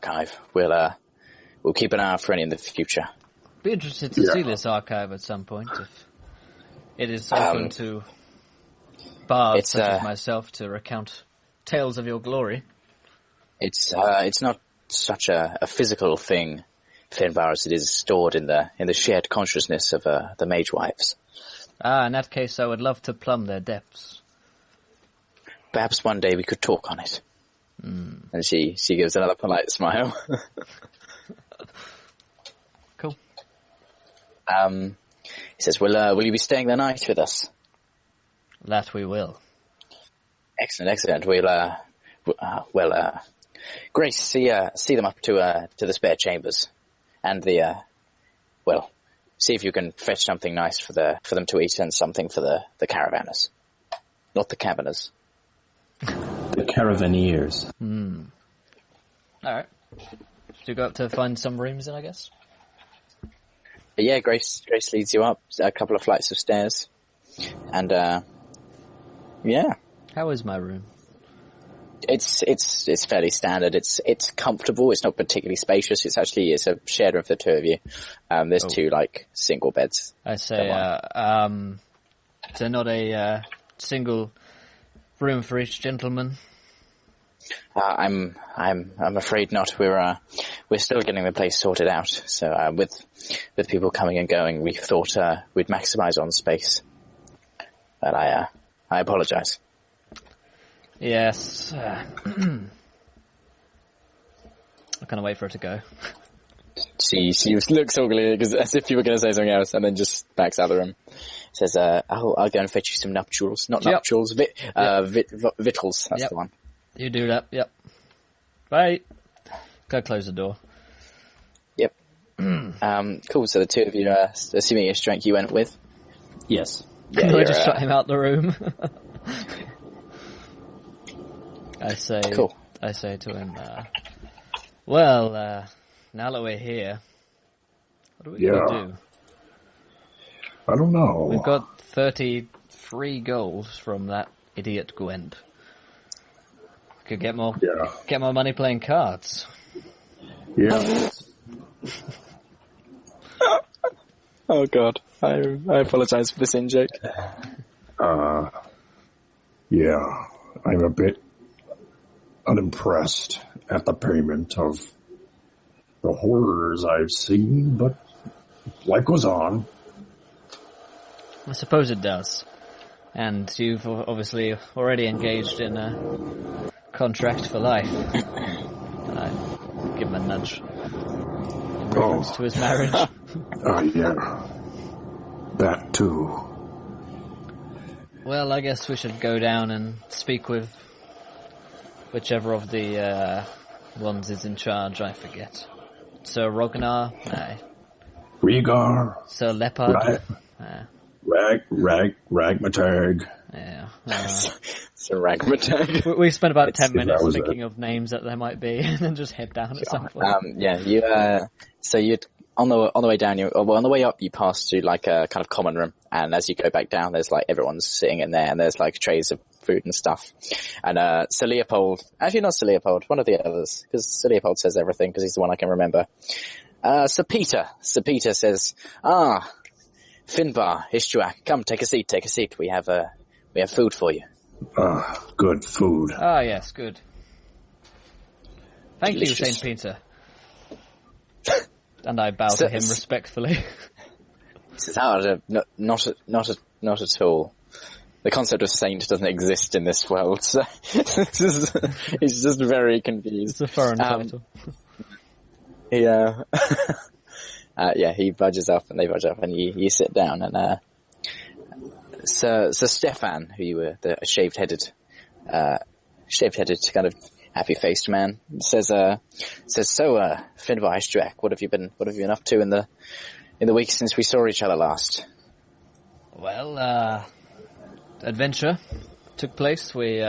archive. We'll keep an eye out for any in the future. Be interested to see this archive at some point, if it is open to bards such as myself to recount tales of your glory. It's not such a physical thing, Finbar, as it is stored in the shared consciousness of the mage wives. In that case, I would love to plumb their depths. Perhaps one day we could talk on it. And she gives another polite smile. Cool. He says, will you be staying the night with us? That we will. Excellent. Grace, see them up to the spare chambers, and see if you can fetch something nice for them to eat and something for the caravanners, not the cabiners. The caravaneers. All right. Should we go up to find some rooms then, I guess? Yeah, Grace leads you up a couple of flights of stairs, and yeah. How is my room? It's fairly standard. It's comfortable. It's not particularly spacious. It's a shared room for the two of you. There's two single beds. I say, is there not a single room for each gentleman? I'm afraid not. We're still getting the place sorted out. So with people coming and going, we thought we'd maximise on space. But I apologise. Yes. I can't wait for it to go. She looks ugly as if you were going to say something else, and then just backs out of the room. Says, I'll go and fetch you some nuptials. Not nuptials, victuals. That's the one. You do that, yep. Right. Go close the door. Yep. Cool, so the two of you, assuming your strength you went with? Yes. Yeah, I just shut him out the room. I say to him, now that we're here, what are we going to do? I don't know. We've got 33 gold from that idiot Gwent. Could get more money playing cards. Yeah. Oh God, I apologise for this in-joke. Yeah, I'm a bit unimpressed at the payment of the horrors I've seen, but life goes on. I suppose it does. And you've obviously already engaged in a contract for life. And I give him a nudge in reference to his marriage. Yeah. That too. Well, I guess we should go down and speak with whichever of the ones is in charge, I forget. Sir Rognar? Aye. Rhaegar? Sir Leopard? Ragmatag. Yeah. Sir Ragmatag. We spent about 10 minutes thinking of names that there might be, and then just head down at some point. So you'd on the way down, on the way up, you pass through a kind of common room, and as you go back down, there's everyone's sitting in there, and there's trays of food and stuff. And Sir Leopold, actually not Sir Leopold, one of the others, because Sir Leopold says everything because he's the one I can remember. Sir Peter says, Finbar, Ishtuak, come take a seat. We have food for you. Good food. Yes, good. Thank Delicious. you, Saint Peter. And I bow to him respectfully. He says, not at all. The concept of saint doesn't exist in this world, so he's just very confused. It's a foreign title. Yeah. He budges up and they budge up and you sit down and, Sir Stefan, who you were, the shaved-headed kind of happy-faced man, says, so, Finbar Ishtuak, what have you been up to in the week since we saw each other last? Well, adventure took place. We,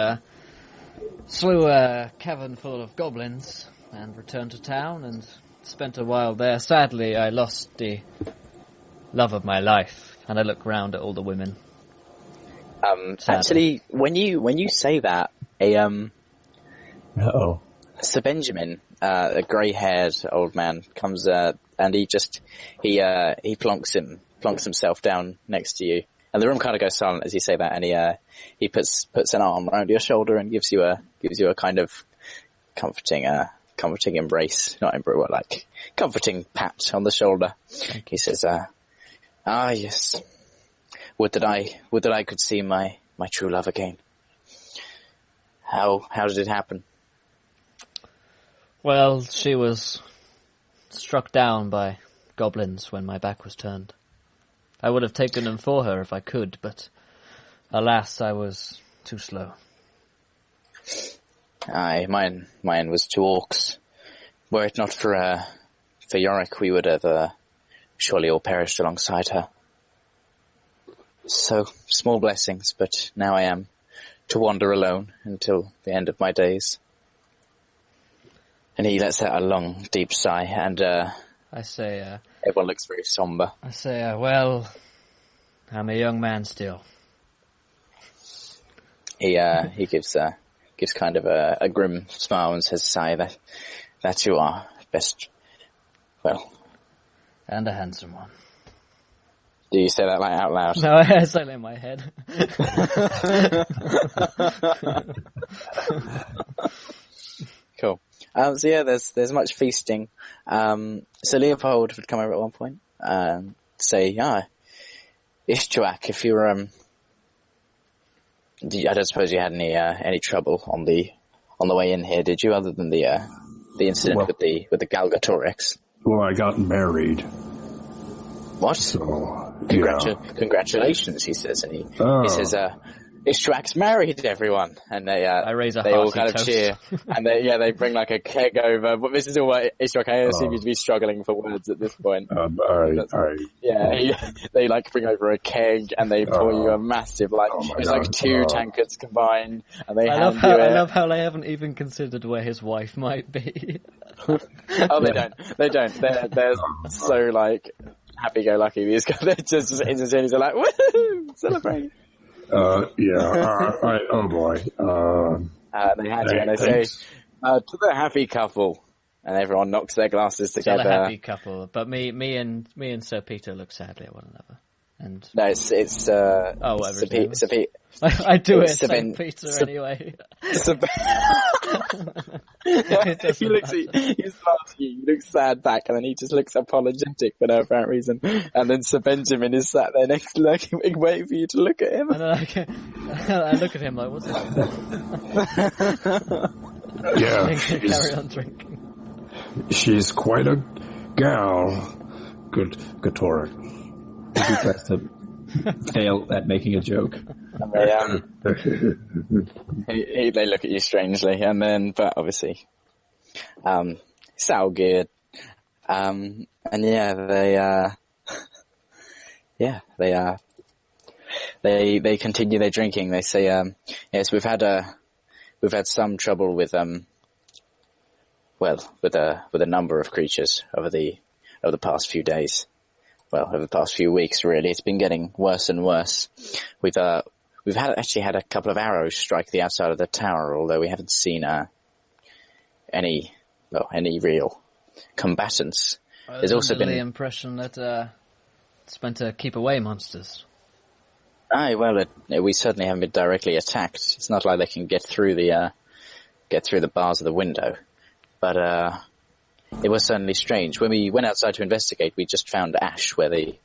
slew a cavern full of goblins and returned to town and spent a while there. Sadly, I lost the love of my life, and I look round at all the women. Actually, when you say that, Sir Benjamin, a grey-haired old man comes, and he plonks himself down next to you. And the room kind of goes silent as you say that, and he puts an arm around your shoulder and gives you a kind of comforting embrace, comforting pat on the shoulder. He says, yes. Would that I could see my true love again. How did it happen? Well, she was struck down by goblins when my back was turned. I would have taken them for her if I could, but alas, I was too slow. Aye, mine was 2 orcs. Were it not for Yorick, we would have surely all perished alongside her. So, small blessings, but now I am to wander alone until the end of my days. And he lets out a long, deep sigh, and I say, everyone looks very somber. I say, well, I'm a young man still. He gives kind of a grim smile and says, "Sigh, that you are best. Well, and a handsome one." Do you say that out loud? No, I say it in my head. Cool. So yeah, there's much feasting. So Leopold would come over at one point, say, Ishtuak, if you're, I don't suppose you had any trouble on the way in here, did you, other than the incident with the Galgatorex? Well, I got married. What? So, Congratulations, he says, and he says, Ishtuak's married, everyone, and they raise a they all hearty kind of toast. cheer, and they bring like a keg over. But this is all what Ishtuak. I assume you'd be struggling for words at this point. They like bring over a keg, and they pour you a massive it's like 2 tankards combined, and they hand you it. I love how they haven't even considered where his wife might be. Oh, they don't. They're so like happy-go-lucky. These guys, they're just instantaneously like, woohoo, celebrate. Oh boy. They had you, and they say, to the happy couple, and everyone knocks their glasses together. To the happy couple, but me and Sir Peter look sadly at one another. And no, it's Sir Peter. I do it, Sir Peter, anyway. He looks at you, he's laughing, he looks sad back, and then he just looks apologetic for no apparent reason. And then Sir Benjamin is sat there next, looking, waiting for you to look at him. And then I look at him like, what's this? Yeah. Carry on drinking. She's quite a gal. Good Gatora. He tries to fail at making a joke. And they look at you strangely, and then, but obviously, it's all good. And they continue their drinking. They say, yes, we've had some trouble with a number of creatures over the past few days. Well, over the past few weeks, really, it's been getting worse and worse. We've actually had a couple of arrows strike the outside of the tower, although we haven't seen any real combatants. There's also been the impression that it's meant to keep away monsters. Aye, well, we certainly haven't been directly attacked. It's not like they can get through the bars of the window, but it was certainly strange. When we went outside to investigate, we just found ash where the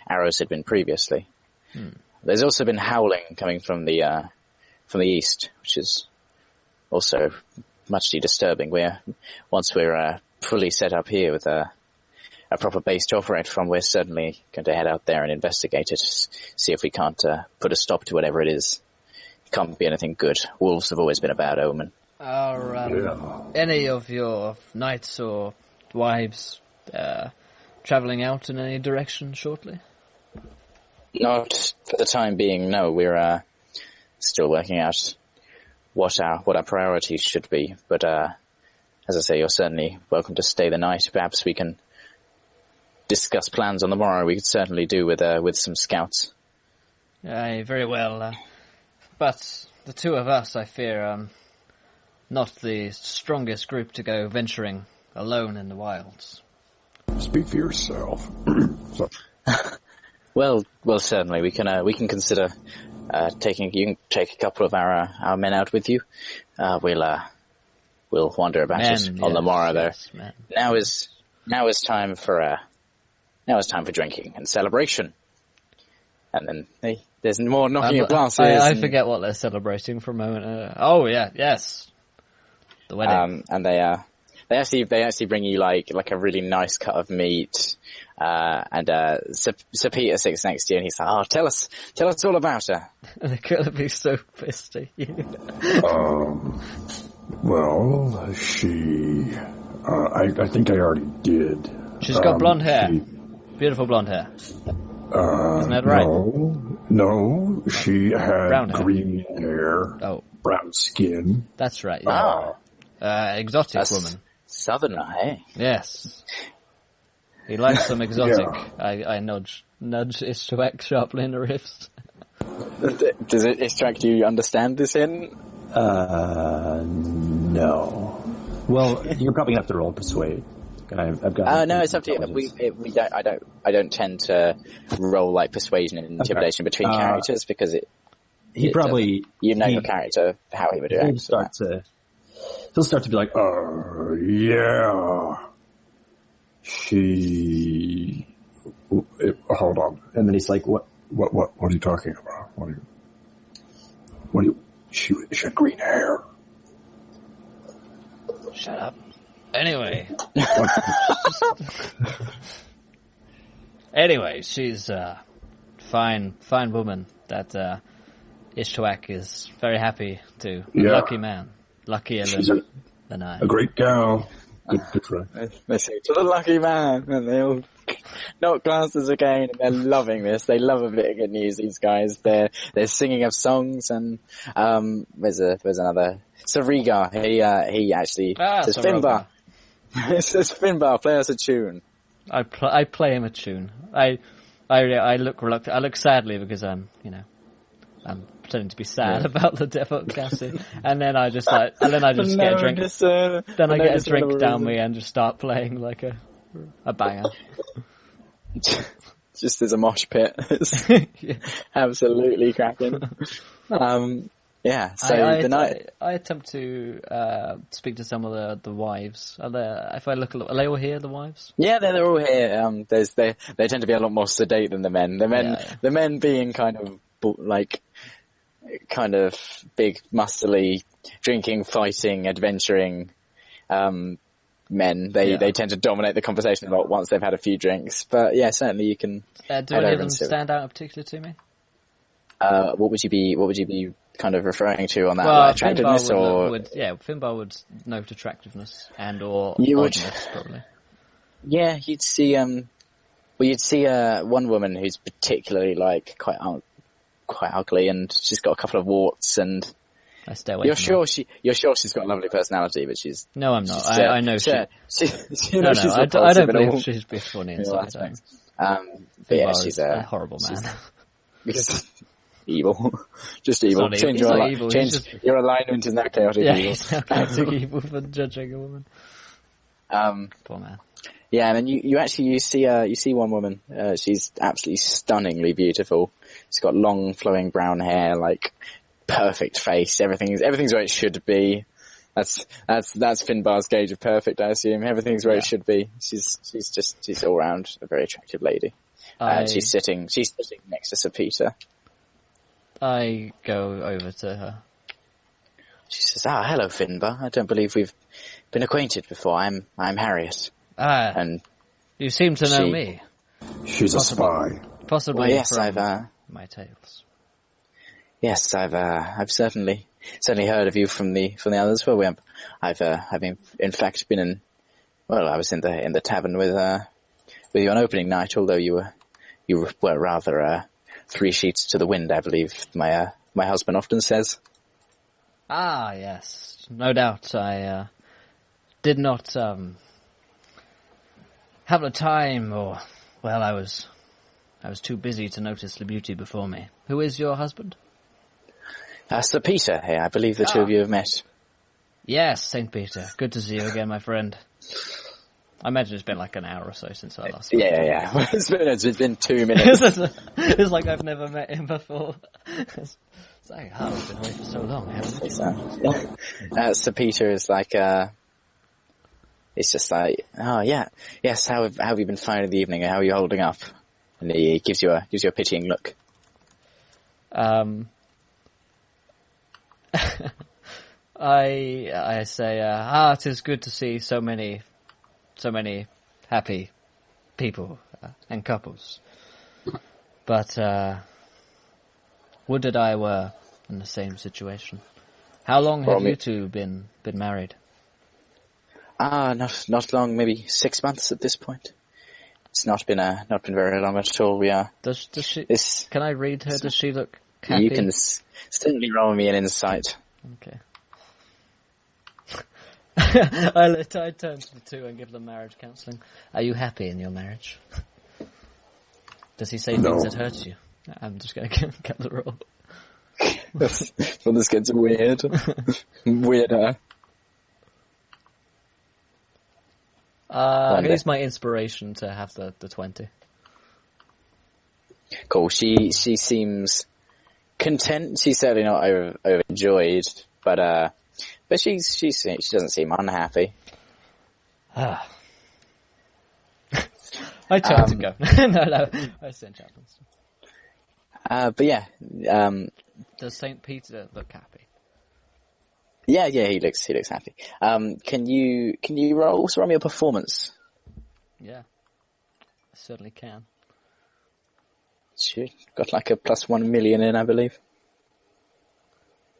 arrows had been previously. There's also been howling coming from the east, which is also muchly disturbing. Once we're fully set up here with a proper base to operate from, we're certainly going to head out there and investigate it, see if we can't put a stop to whatever it is. It can't be anything good. Wolves have always been a bad omen. Are any of your knights or wives travelling out in any direction shortly? Not for the time being, no. We're still working out what our priorities should be. But as I say, you're certainly welcome to stay the night. Perhaps we can discuss plans on the morrow. We could certainly do with some scouts. Aye, very well. But the two of us, I fear, not the strongest group to go venturing alone in the wilds. Speak for yourself. So, Well, certainly we can consider taking. You can take a couple of our men out with you. We'll wander about on the morrow. Yes, Now is time for drinking and celebration. And then there's more knocking of glasses. I forget what they're celebrating for a moment. Oh yeah, yes, the wedding. And they actually bring you like a really nice cut of meat. And Sir Peter sits next to you, and he's like, "Oh, tell us all about her." They're gonna be so pissed at you. well, she... I think I already did. She's got blonde hair. Beautiful blonde hair. Isn't that right? No, she had Brown hair. green hair, brown skin. That's right. Yeah. Exotic That's woman. Southerner, hey? Yes. He likes some exotic. Yeah. I nudge Ishtuak sharply in the wrist. Does it extract you understand this in? No. Well, you're probably gonna have to roll persuade. I've got. No, it's up to you. We don't. I don't tend to roll like persuasion and intimidation between characters because He probably your character how he would react. He'll start to be like, Yeah. She... hold on. and then he's like, what? What are you talking about? What do you... She had green hair. Shut up. Anyway. Anyway, she's a fine woman that Ishtuak is very happy to. Yeah. Lucky man. Luckier than I. A great gal. Good try. They say, "To the lucky man," and they all knock glasses again, and they're loving this. They love a bit of good news, these guys. They're singing of songs, and there's another Sariga. He actually says, "Finbar." It says, "Finbar, play us a tune." I play him a tune. I look reluctant. I look sadly because I'm pretending to be sad about the death of Cassie, and then I just get a drink. Then I get a drink down me and just start playing like a banger. Just as a mosh pit. It's absolutely cracking. Yeah. So the night I attempt to speak to some of the wives. Are they all here? The wives? Yeah, they're all here. They tend to be a lot more sedate than the men. The men being kind of big, muscly, drinking, fighting, adventuring men. They tend to dominate the conversation a lot once they've had a few drinks. But yeah, certainly you can. Do any of them stand out in particular to me? What would you be kind of referring to on that attractiveness Finbar would note attractiveness and or oddness, probably. Yeah, you'd see one woman who's particularly quite ugly, and she's got a couple of warts, and I stay away. You're sure she's got a lovely personality, but she's... No, I'm not. I know she... I don't believe she's funny inside. But yeah, she's a horrible man. Because evil. Just evil. Change your alignment is now chaotic evil. He's now chaotic evil for judging a woman. Poor man. Yeah, and then you see one woman. She's absolutely stunningly beautiful. She's got long, flowing brown hair, like perfect face. Everything's where it should be. That's Finbar's gauge of perfect, I assume. Everything's where it should be. She's all round a very attractive lady. She's sitting next to Sir Peter. I go over to her. She says, hello, Finbar. I don't believe we've been acquainted before. I'm Harriet. And you seem to know me. She's a spy. Possibly. Well, yes, from my tales. Yes, I've certainly heard of you from the others. Well, I've in fact been in. Well, I was in the tavern with you on opening night. Although you were rather 3 sheets to the wind, I believe my husband often says. Ah, yes, no doubt. I did not have the time, or I was too busy to notice the beauty before me. Who is your husband? Sir Peter here. I believe the two of you have met. Yes, St. Peter. Good to see you again, my friend. I imagine it's been like an hour or so since I last spoke. Yeah. It's been 2 minutes. It's like I've never met him before. It's like, I've been away for so long, haven't I? So Peter is like, it's just like, oh yeah, yes. How have you been finding the evening? How are you holding up? And he gives you a pitying look. I say, it is good to see so many happy people and couples. But would that I were in the same situation. How long have you two been married? Not long, maybe 6 months at this point. It's not been very long at all. We are. Does she? Can I read her? Does she look happy? You can certainly roll me an insight. Okay. I turn to the two and give them marriage counselling. Are you happy in your marriage? Does he say things that hurt you? I'm just going to get the roll. Well, this gets weird. Weirder. I use my inspiration to have the 20. Cool. She seems content. She's certainly not overjoyed, but she doesn't seem unhappy. I turn to go. No, I send chaplains. But yeah. Does St. Peter look happy? Yeah, he looks happy. Can you roll me a performance? Yeah, I certainly can. Sure. Got like a +1 million in, I believe.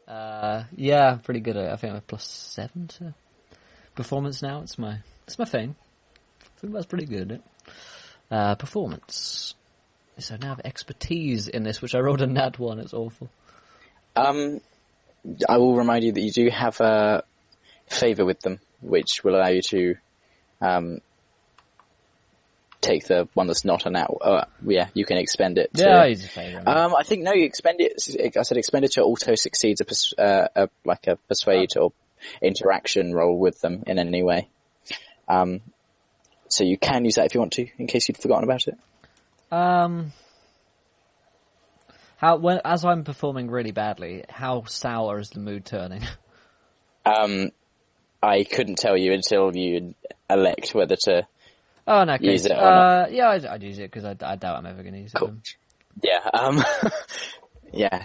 Yeah, pretty good. I think I'm a +7 to performance now. It's my thing. I think that's pretty good. Performance. So now I have expertise in this, which I rolled a nat 1. It's awful. I will remind you that you do have a favour with them, which will allow you to take the one that's not an out. You can expend it. Yeah, use a favour. I think no, you expend it. I said expenditure auto succeeds a persuade or interaction roll with them in any way. So you can use that if you want to, in case you'd forgotten about it. As I'm performing really badly, how sour is the mood turning? I couldn't tell you until you elect whether to use it or not. Yeah, I'd use it because I doubt I'm ever going to use cool. it. Yeah,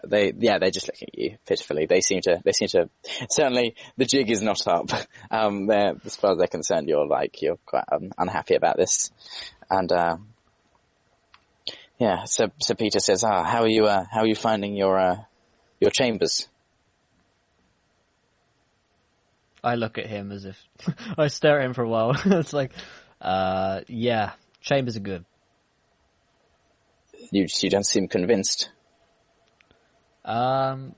they just look at you pitifully. They seem to, certainly the jig is not up. As far as they're concerned, you're quite unhappy about this. And, so Peter says, how are you finding your chambers? I look at him as if, I stare at him for a while. It's like, chambers are good. You don't seem convinced. Never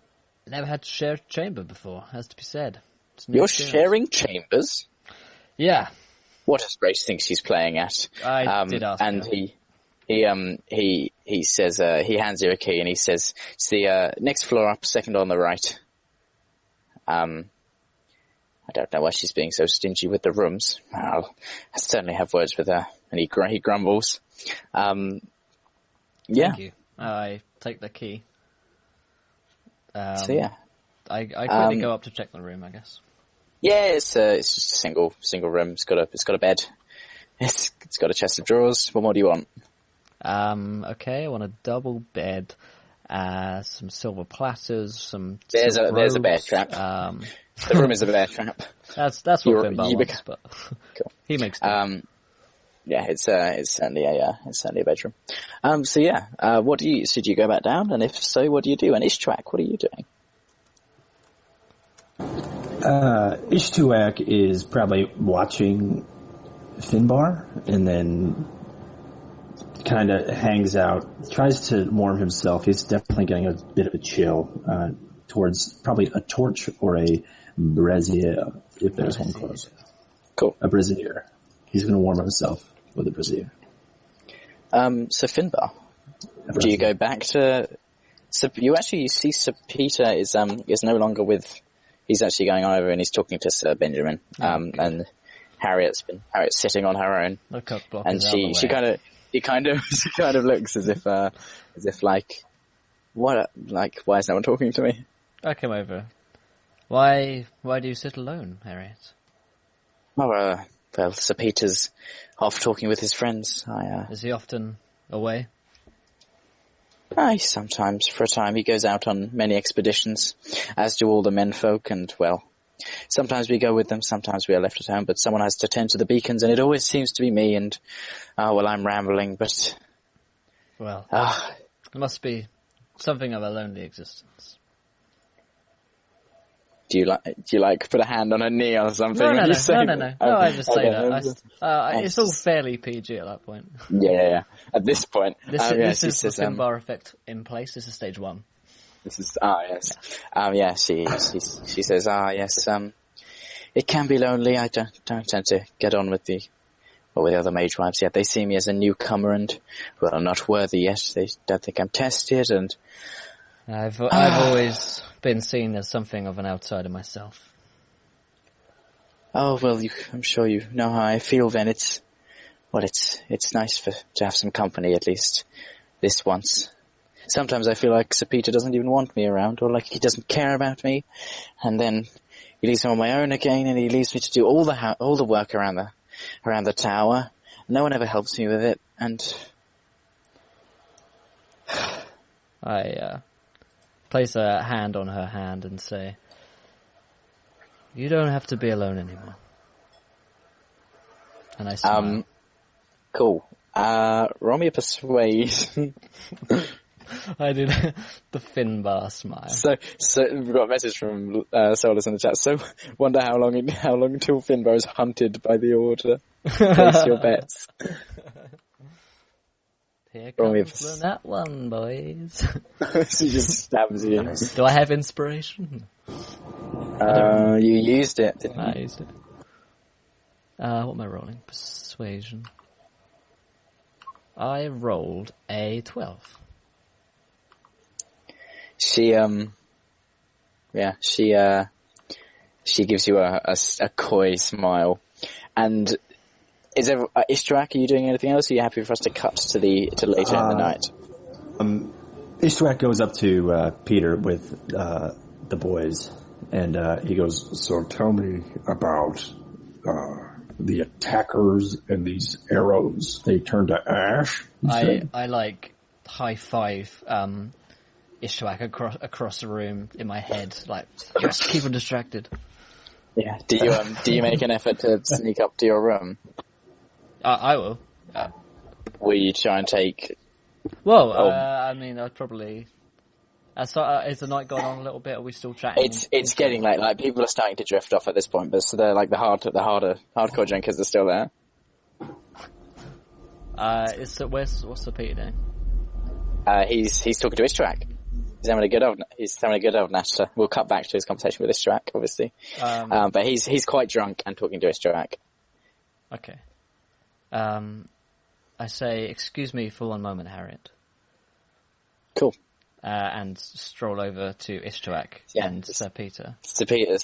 had to share a chamber before, has to be said. You're sharing chambers? Yeah. What a great thing she's playing at. I did ask and her. He says, he hands you a key and he says, it's the, next floor up, second on the right. I don't know why she's being so stingy with the rooms. I'll certainly have words with her. And he grumbles. Thank you. I take the key. I quickly go up to check the room, I guess. Yeah, it's just a single room. It's got a bed. It's got a chest of drawers. What more do you want? Okay, I want a double bed, some silver platters, some. There's a bear trap. The room is a bear trap. That's what Finbar wants, but cool. He makes do. Yeah, it's certainly a bedroom. What do you go back down? And if so, what do you do? And Ishtuak, what are you doing? Ishtuak is probably watching Finbar and then kind of hangs out, tries to warm himself. He's definitely getting a bit of a chill towards probably a torch or a brazier, if there's one close. Cool. A brazier. He's going to warm himself with a brazier. So Finbar, do you go back to? So you see Sir Peter is no longer with he's actually going on over and he's talking to Sir Benjamin. And Harriet's sitting on her own. The cock block And is out of the way. she kind of looks as if like, what, like, why is no one talking to me? I come over. Why do you sit alone, Harriet? Oh, well, Sir Peter's off talking with his friends. Is he often away? Sometimes, for a time, he goes out on many expeditions, as do all the menfolk, and, well, sometimes we go with them, sometimes we are left at home, but someone has to tend to the beacons, and it always seems to be me, and, well, I'm rambling, but... Well, it must be something of a lonely existence. Do you like put a hand on her knee or something? No, when you say no. that? No, I just say Okay. that. It's all fairly PG at that point. Yeah. At this point. This is she the says, Finbar effect in place. This is stage 1. This is, yes. She says, yes, it can be lonely. I don't tend to get on with the other mage wives yet. They see me as a newcomer and, well, not worthy yet. They don't think I'm tested, and... I've always been seen as something of an outsider myself. Oh, well, I'm sure you know how I feel then. It's nice to have some company, at least, this once. Sometimes I feel like Sir Peter doesn't even want me around, or like he doesn't care about me, and then he leaves me on my own again, and he leaves me to do all the work around the tower. No one ever helps me with it, and... I place a hand on her hand and say, "You don't have to be alone anymore." And I smile. Cool. Roll me a persuade. I did the Finbar smile. So we've got a message from Solus in the chat. So wonder how long until Finbar is hunted by the Order. Place your bets. Here comes that one, boys. She just stabs you. Do I have inspiration? You used it, didn't you? I used it. What am I rolling? Persuasion. I rolled a 12. She gives you a coy smile. And Ishtarak, are you doing anything else? Are you happy for us to cut to later in the night? Ishtarak goes up to Peter with the boys, and he goes, So tell me about the attackers and these arrows. They turn to ash, you said? I like high five Ishtarak across the room in my head, like, yes, keep him distracted. Yeah. Do you make an effort to sneak up to your room? I will. Will you try and take... Well, I mean, I'd probably... is the night going on a little bit? Are we still chatting? It's getting late. Like, people are starting to drift off at this point, but so they're like the hardcore drinkers are still there. What's Sir Peter doing? He's talking to Ishtarak. He's having a good old natter. We'll cut back to his conversation with Ishtarak, obviously. But he's quite drunk and talking to Ishtarak. Okay. I say, excuse me for one moment, Harriet. Cool. And stroll over to Ishtarak and Sir Peter. Sir Peter is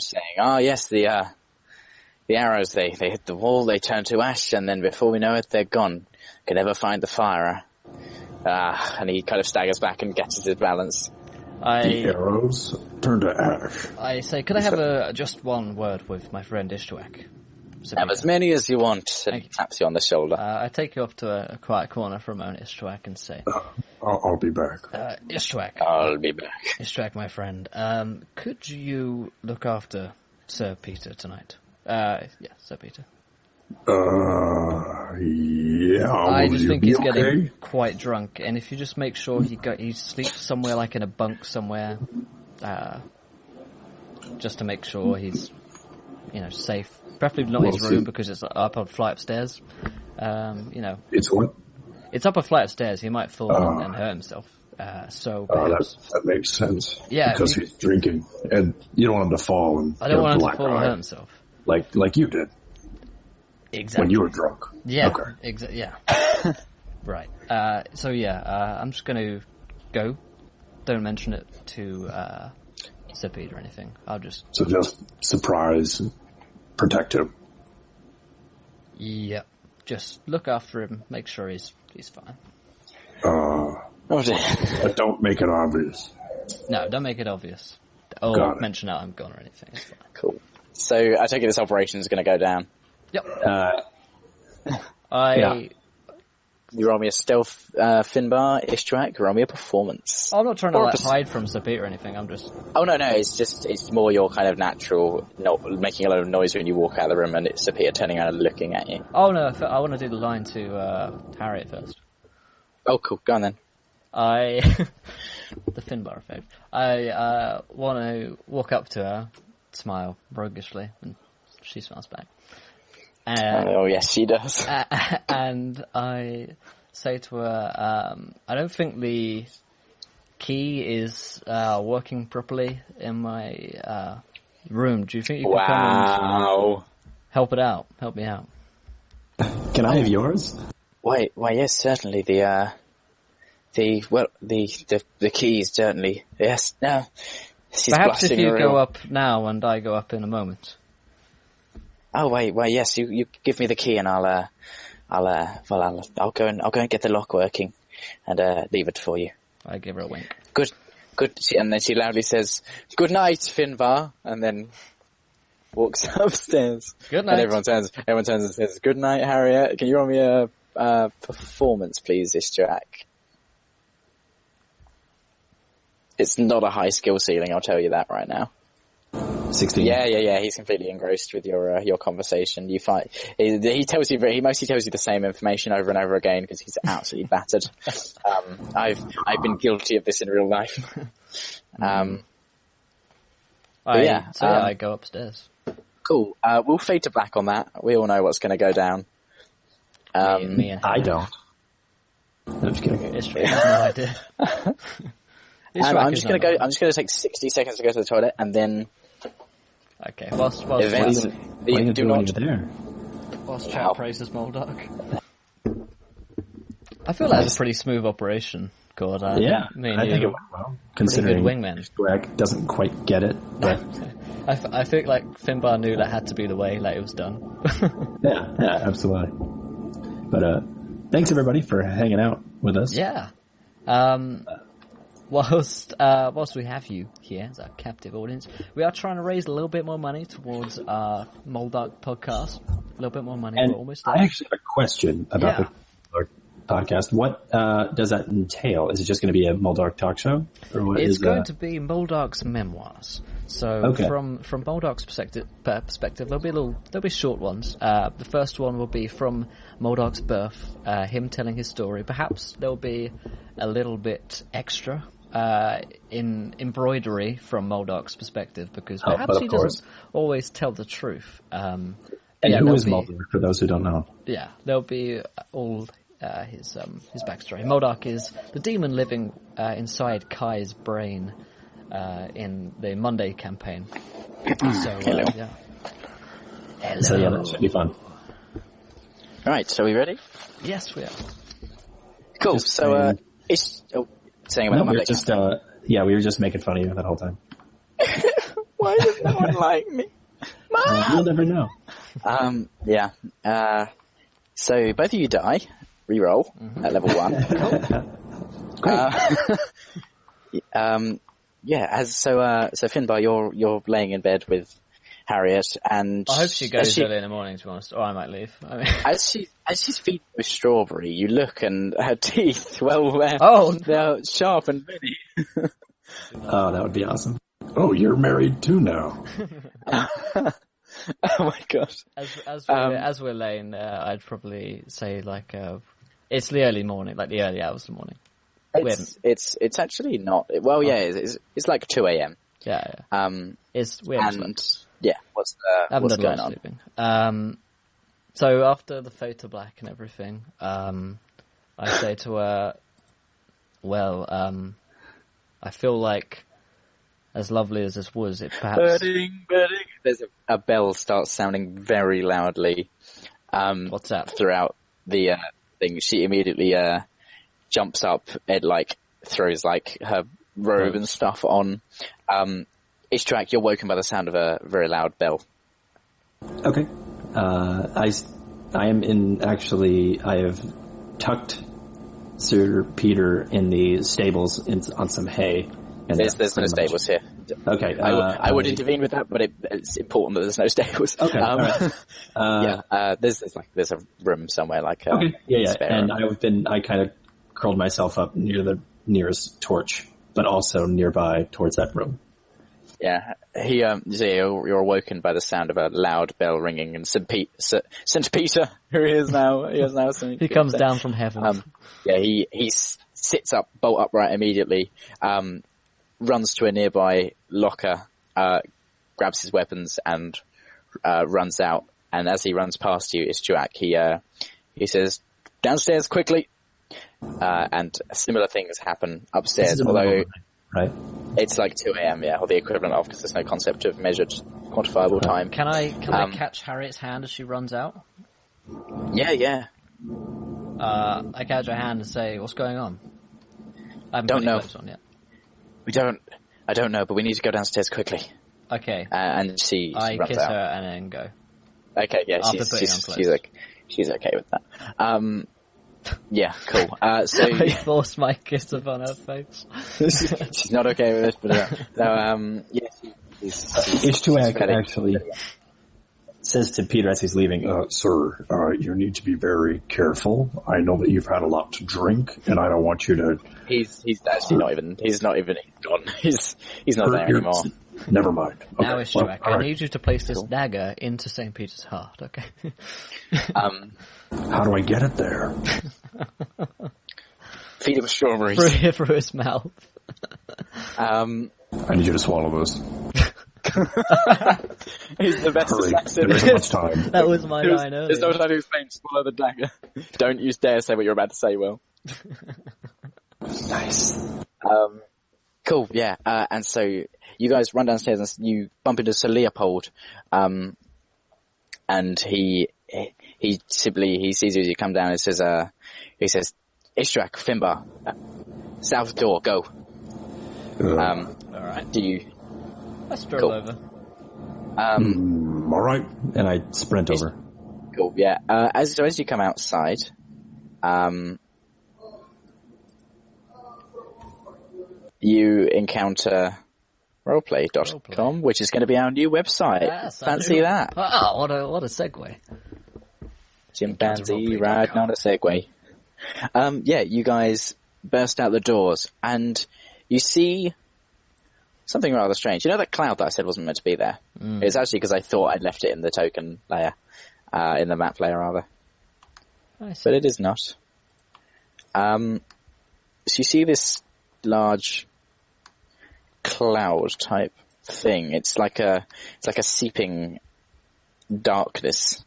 saying, yes, the arrows, they hit the wall, they turn to ash, and then before we know it, they're gone. Can never find the firer. And he kind of staggers back and gets his balance. The arrows turn to ash. I say, could I have just one word with my friend Ishtarak? Have as many as you want, and he taps you on the shoulder. I take you off to a quiet corner for a moment, Ishtarak, and say... I'll be back. Ishtarak. I'll be back. Ishtarak, my friend. Could you look after Sir Peter tonight? Sir Peter. Yeah. I just think he's getting quite drunk, and if you just make sure he sleeps somewhere, like in a bunk somewhere, just to make sure he's, safe. Preferably not his room, because it's up a flight upstairs. It's what? It's up a flight of stairs. He might fall and hurt himself. That makes sense. Yeah, because he's drinking, and you don't want him to fall and I don't want him to fall and hurt himself. Like you did. Exactly. When you were drunk. Yeah. Okay. Yeah. Right. I'm just going to go. Don't mention it to Sapid or anything. I'll just... So just surprise, protect him. Yep. Just look after him, make sure he's fine. Oh dear. But don't make it obvious. No, don't make it obvious. Got Or it. mention out I'm gone or anything. It's fine. Cool. So I take it this operation is going to go down. Yep. Yeah. You roll me a stealth, Finbar, Ishtrak, roll me a performance. I'm not trying to Or a like pers- hide from Sapid or anything, I'm just... Oh no, it's more your kind of natural, not making a lot of noise when you walk out of the room and it's Sapir turning around and looking at you. Oh no, I want to do the line to Harriet first. Oh cool, go on then. The Finbar effect. I want to walk up to her, smile roguishly, and she smiles back. Oh yes, she does. And I say to her, I don't think the key is working properly in my room. Do you think you could come and help it out? Help me out. Can I have yours? Why yes, certainly the keys certainly. Yes, no. She's Perhaps if blushing you real- go up now and I go up in a moment. Oh wait, yes, you give me the key and I'll go and get the lock working and leave it for you. I give her a wink. Good. And then she loudly says, "Good night, Finbar," and then walks upstairs. Good night. And everyone turns and says, "Good night, Harriet. Can you roll me a performance, please, Istrak?" It's not a high skill ceiling, I'll tell you that right now. 16. Yeah. He's completely engrossed with your conversation. You find he mostly tells you the same information over and over again because he's absolutely battered. I've been guilty of this in real life. I go upstairs. Cool. We'll fade to black on that. We all know what's going to go down. Me and I don't. I'm just kidding. Istrak has no idea. I'm just going to take 60 seconds to go to the toilet, and then Okay, whilst events. What are you Do doing not. there? Whilst chat praises Moldog. I feel like it's a pretty smooth operation, Gord. Yeah, me and I you, think it went well. Considering good wingman. Greg doesn't quite get it, but I think like Finbar knew that had to be the way, like it was done. yeah, absolutely. But thanks everybody for hanging out with us. Yeah. Whilst we have you here as our captive audience, we are trying to raise a little bit more money towards our Moldog podcast. A little bit more money. And We're almost there. I actually have a question about the podcast. What does that entail? Is it just going to be a Moldog talk show? Or what It's is, going to be Moldog's memoirs. So from Moldog's perspective, there'll be short ones. The first one will be from Moldog's birth, him telling his story. Perhaps there'll be a little bit extra in embroidery from Moldog's perspective, because perhaps he doesn't always tell the truth. and who is Moldog, for those who don't know? Yeah, there'll be all his backstory. Moldog is the demon living inside Kai's brain in the Monday campaign. So yeah. Hello. So yeah, that should be fun. Right, so are we ready? Yes, we are. Cool. Just So saying about No, we Monday. were just we were just making fun of you that whole time. Why does no one like me? You'll never know. Yeah. So both of you die. Reroll at level 1. Yeah. So Finbar, you're laying in bed with Harriet, and I hope she goes early in the morning, to be honest, or I might leave. I mean... as she's feeding with strawberry, you look and her teeth, they're sharp and ready. Oh, that would be awesome. Oh, you're married too now. Oh my gosh. As we're laying there, I'd probably say like it's the early morning, like the early hours of the morning. It's actually not. Well, yeah, it's like 2 a.m. Yeah. What's going on? Sleeping. So after the fade to black and everything, I say to her, I feel like, as lovely as this was, it perhaps... Birding. There's a bell starts sounding very loudly. What's that? Throughout the thing. She immediately jumps up and throws her robe and stuff on. Ishtrak, you're woken by the sound of a very loud bell. Okay. I am in, actually, I have tucked Sir Peter in the stables on some hay. And There's no stables here. Okay. I would intervene with that, but it's important that there's no stables. Okay. All right. There's a room somewhere okay. Yeah. And room. I kind of curled myself up near the nearest torch, but also nearby towards that room. Yeah, you're awoken by the sound of a loud bell ringing, and Saint Peter, who he is now, he comes down from heaven. He sits up, bolt upright immediately, runs to a nearby locker, grabs his weapons, and runs out. And as he runs past you, Istrak, he says, "Downstairs quickly!" And similar things happen upstairs, although right? It's like 2 a.m., or the equivalent of, because there's no concept of measured, quantifiable time. Can I catch Harriet's hand as she runs out? Yeah. I catch her hand and say, "What's going on?" I haven't Don't got know. any clothes on yet. I don't know, but we need to go downstairs quickly. Okay. And she I runs kiss out. her and then go. Okay, yeah, After putting on clothes. she's okay with that. Yeah, cool. So I forced my kiss upon her face. she's not okay with it, but she's Ishtuak actually says to Peter as he's leaving, Sir, you need to be very careful. I know that you've had a lot to drink, and I don't want you to... He's actually not even gone. He's not there anymore. Never mind. Okay. Now, Ishtuak, I right. need you to place this dagger into St. Peter's heart, okay? How do I get it there? Feed him strawberries. Through his mouth. I need you to swallow this. He's the best Hurry. assassin. There isn't much time. That was my line earlier. There's no time to explain. Swallow the dagger. Don't you dare say what you're about to say, Will. nice. Cool, yeah. And so you guys run downstairs and you bump into Sir Leopold. And he sees you as you come down and says, Ishtrak, Finbar, south door, go. Alright. Do you... I stroll over. All right. And I sprint over. Cool, yeah. As you come outside, you encounter roleplay.com, which is going to be our new website. Yes, Fancy that. Wow, what a segue. Chimpanzee riding on a Segway. You guys burst out the doors and you see something rather strange. You know that cloud that I said wasn't meant to be there? It's actually because I thought I'd left it in the token layer, in the map layer rather. But it is not. So you see this large cloud type thing. It's like a seeping darkness.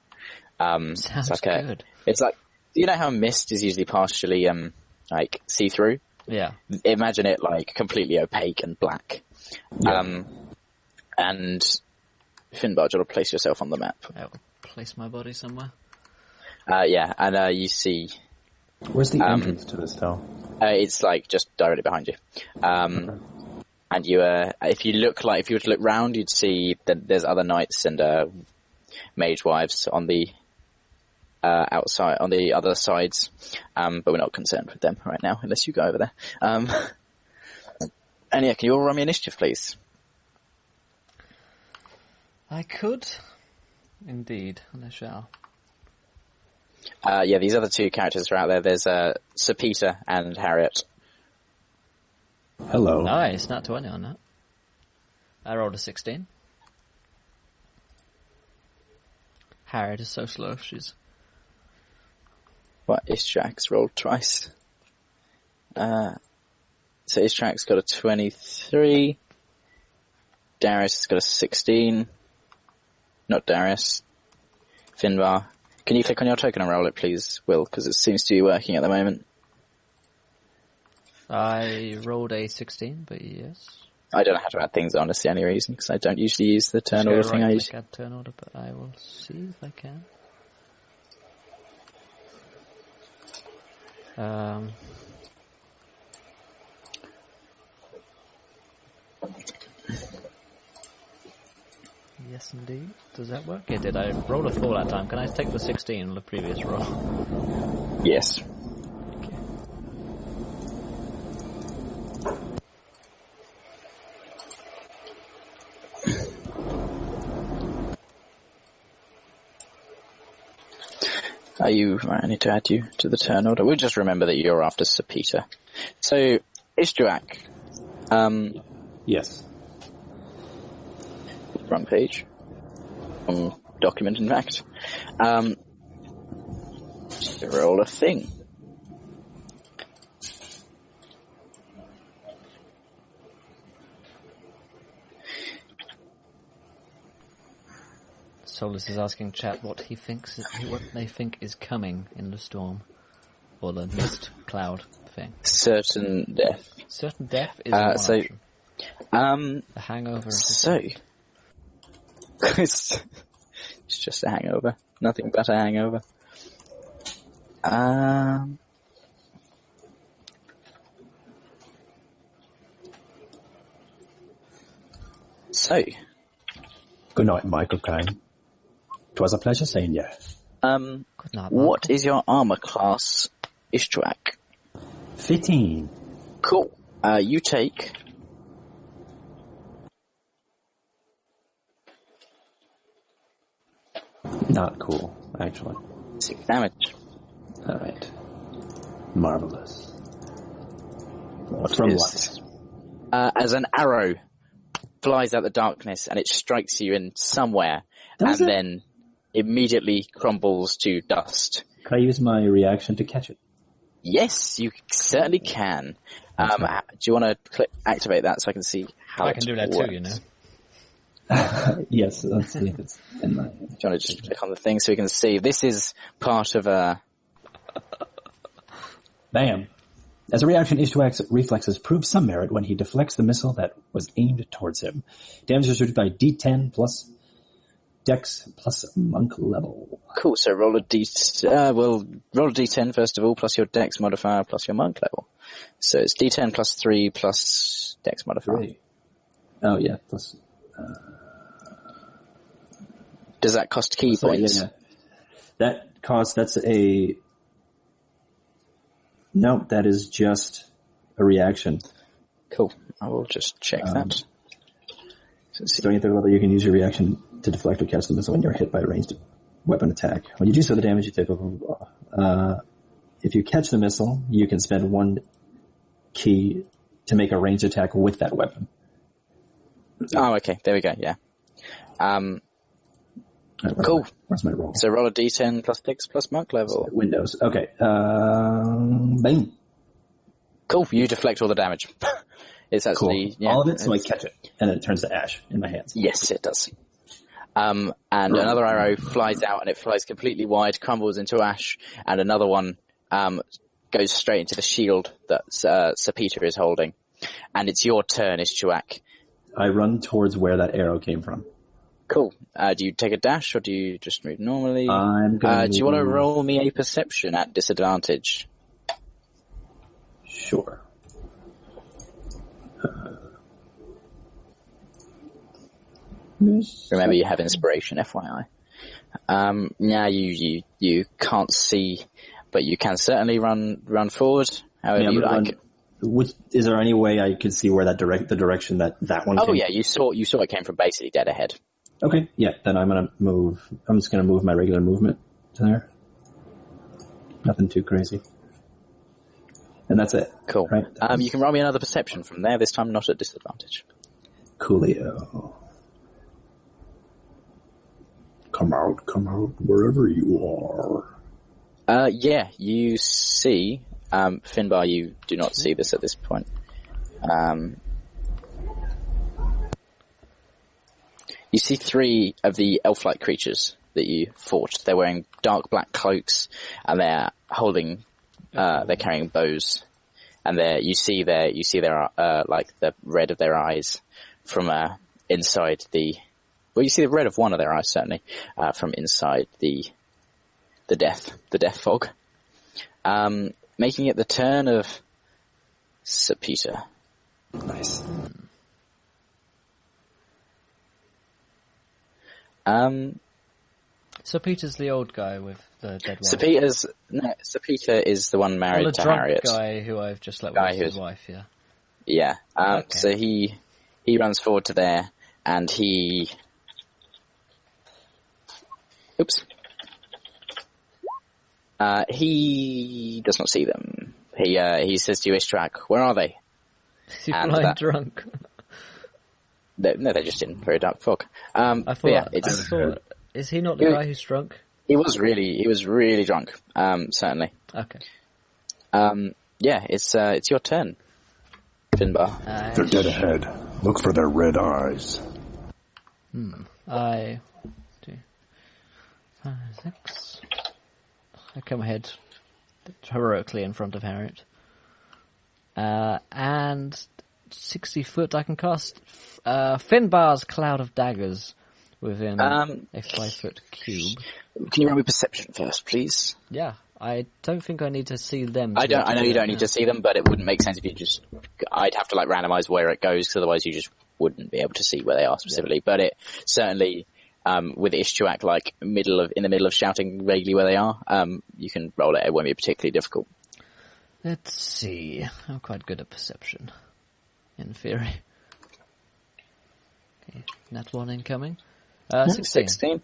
Sounds good. It's like, you know how mist is usually partially like see-through? Yeah. Imagine it like completely opaque and black. Yeah. And Finbar, do you want to place yourself on the map? I will place my body somewhere. You see... Where's the entrance to this town? It's like just directly behind you. And you, if you were to look round, you'd see that there's other knights and mage wives on the outside, on the other sides. But we're not concerned with them right now, unless you go over there. And yeah, can you all roll me initiative, please? I could. Indeed, and I shall. These other two characters are out there. There's Sir Peter and Harriet. Hello. Nice, not 20 on that. I rolled a 16. Harriet is so slow, she's... What, Ishtrak's rolled twice. So Ishtrak's got a 23. Darius has got a 16. Not Darius. Finbar. Can you click on your token and roll it, please, Will? Because it seems to be working at the moment. I rolled a 16, but yes. I don't know how to add things on, that's the only reason, because I don't usually use the turn order thing I use. Add turn order, but I will see if I can. Yes, indeed. Does that work? It did. I rolled a 4 that time. Can I take the 16 on the previous roll? Yes. Okay. I need to add you to the turn order. We'll just remember that you're after Sir Peter. So, Ishtuak. Yes. Wrong page. Wrong document, in fact. Roll a thing. Solus is asking chat what they think is coming in the storm, or the mist cloud thing. Certain death. Certain death is one option. The hangover. It's just a hangover. Nothing but a hangover. Good night, Michael Kane. 'Twas a pleasure seeing you. Good night, what is your armor class, Ishtuak? 15. Cool. You take... Not cool, actually. 6 damage. Alright. Marvelous. What From is what? as an arrow flies out the darkness and it strikes you in somewhere then immediately crumbles to dust. Can I use my reaction to catch it? Yes, you certainly can. Do you want to activate that so I can see how I can do that works? too, you know. Yes, let's see if it's in my... Do you want to just click on the thing so we can see? This is part of a... Bam. As a reaction, Ishtuak's reflexes prove some merit when he deflects the missile that was aimed towards him. Damage is reduced by D10 plus Dex plus monk level. Cool, so roll a D10 first of all, plus your Dex modifier, plus your monk level. So it's D10 plus 3 plus Dex modifier. 3. Oh, yeah, plus... Does that cost key points? Yeah. That's a... No, that is just a reaction. Cool. I will just check that. During the third level, you can use your reaction to deflect or catch the missile when you're hit by a ranged weapon attack. When you do so, the damage you take if you catch the missile, you can spend 1 key to make a ranged attack with that weapon. Oh, okay. There we go, yeah. Cool. Where's my roll? So roll a D10 plus Dex plus monk level. Windows. Okay. Bang. Cool. You deflect all the damage. It's actually... Cool. Yeah, all of it, so I catch it. And it turns to ash in my hands. Yes, it does. And another arrow flies out and it flies completely wide, crumbles into ash, and another one goes straight into the shield that Sir Peter is holding. And it's your turn, Ishtuak. I run towards where that arrow came from. Cool. Do you take a dash or do you just move normally? I'm going do you want to roll me a perception at disadvantage? Sure. Remember, you have inspiration, FYI. Now you can't see, but you can certainly run forward, however you like. Is there any way I could see where the direction that one came? Oh yeah, you saw it came from basically dead ahead. Okay, yeah, then I'm just gonna move my regular movement to there. Nothing too crazy. And that's it. Cool. Right? You can roll me another perception from there, this time not at disadvantage. Coolio. Come out, wherever you are. Yeah, you see, Finbar, you do not see this at this point. You see 3 of the elf-like creatures that you fought. They're wearing dark black cloaks, and they're carrying bows. And you see their like the red of their eyes from inside the. Well, you see the red of one of their eyes certainly from inside the death fog. Making it the turn of Sir Peter. Nice. Sir Peter's the old guy with the dead wife. Sir Peter is the one married the to drunk Harriet. guy who I've just slept with his wife, yeah. Yeah. Okay. So he runs forward to there, and he... Oops. He does not see them. He says to Ishtrak, "Where are they?" Is he blind drunk? No, they're just in very dark fog. I thought, is he not the guy who's drunk? He was really drunk. Certainly. Okay. Yeah, it's your turn, Finbar. They're dead ahead. Look for their red eyes. 2, 5, 6. I come ahead heroically in front of Harriet. And 60 foot I can cast Finbar's Cloud of Daggers within a 5 foot cube. Can you roll me perception first, please? Yeah, I don't think I need to see them. I know you don't need to see them, but it wouldn't make sense if you just... I'd have to randomize where it goes, because otherwise you just wouldn't be able to see where they are specifically. Yeah. But it certainly... with Ishtuak in the middle of shouting vaguely where they are, you can roll it. It won't be particularly difficult. Let's see. I'm quite good at perception, in theory. Okay, nat 1 incoming. 16.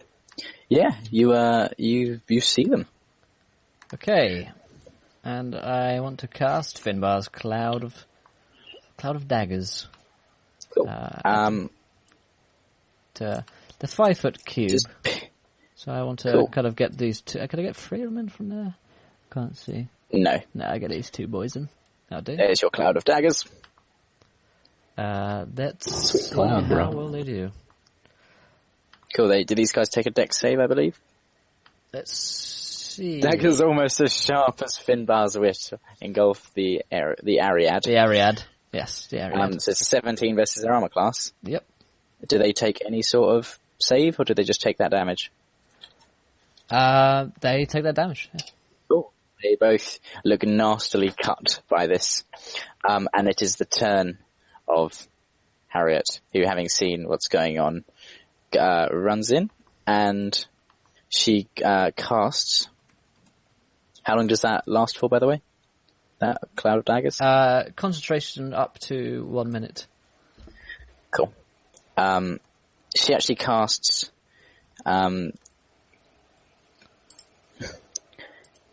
Yeah, you see them. Okay, and I want to cast Finbar's Cloud of Daggers. Cool. The 5 foot cube. So I want to kind of get these two. Can I get 3 of them in from there? Can't see. No. No, I get these 2 boys in. That'll do. There's your Cloud of Daggers. Let's see how well they do. Cool. Do these guys take a dex save, I believe? Let's see. Daggers almost as sharp as Finbar's wit engulf the Ariad. The Ariad. Yes, the Ariad. So it's a 17 versus their armor class. Yep. Do they take any sort of save, or do they just take that damage? They take that damage. Yeah. Cool. They both look nastily cut by this. And it is the turn of Harriet, who, having seen what's going on, runs in, and she casts... How long does that last for, by the way? That Cloud of Daggers? Concentration up to 1 minute. Cool. She actually casts,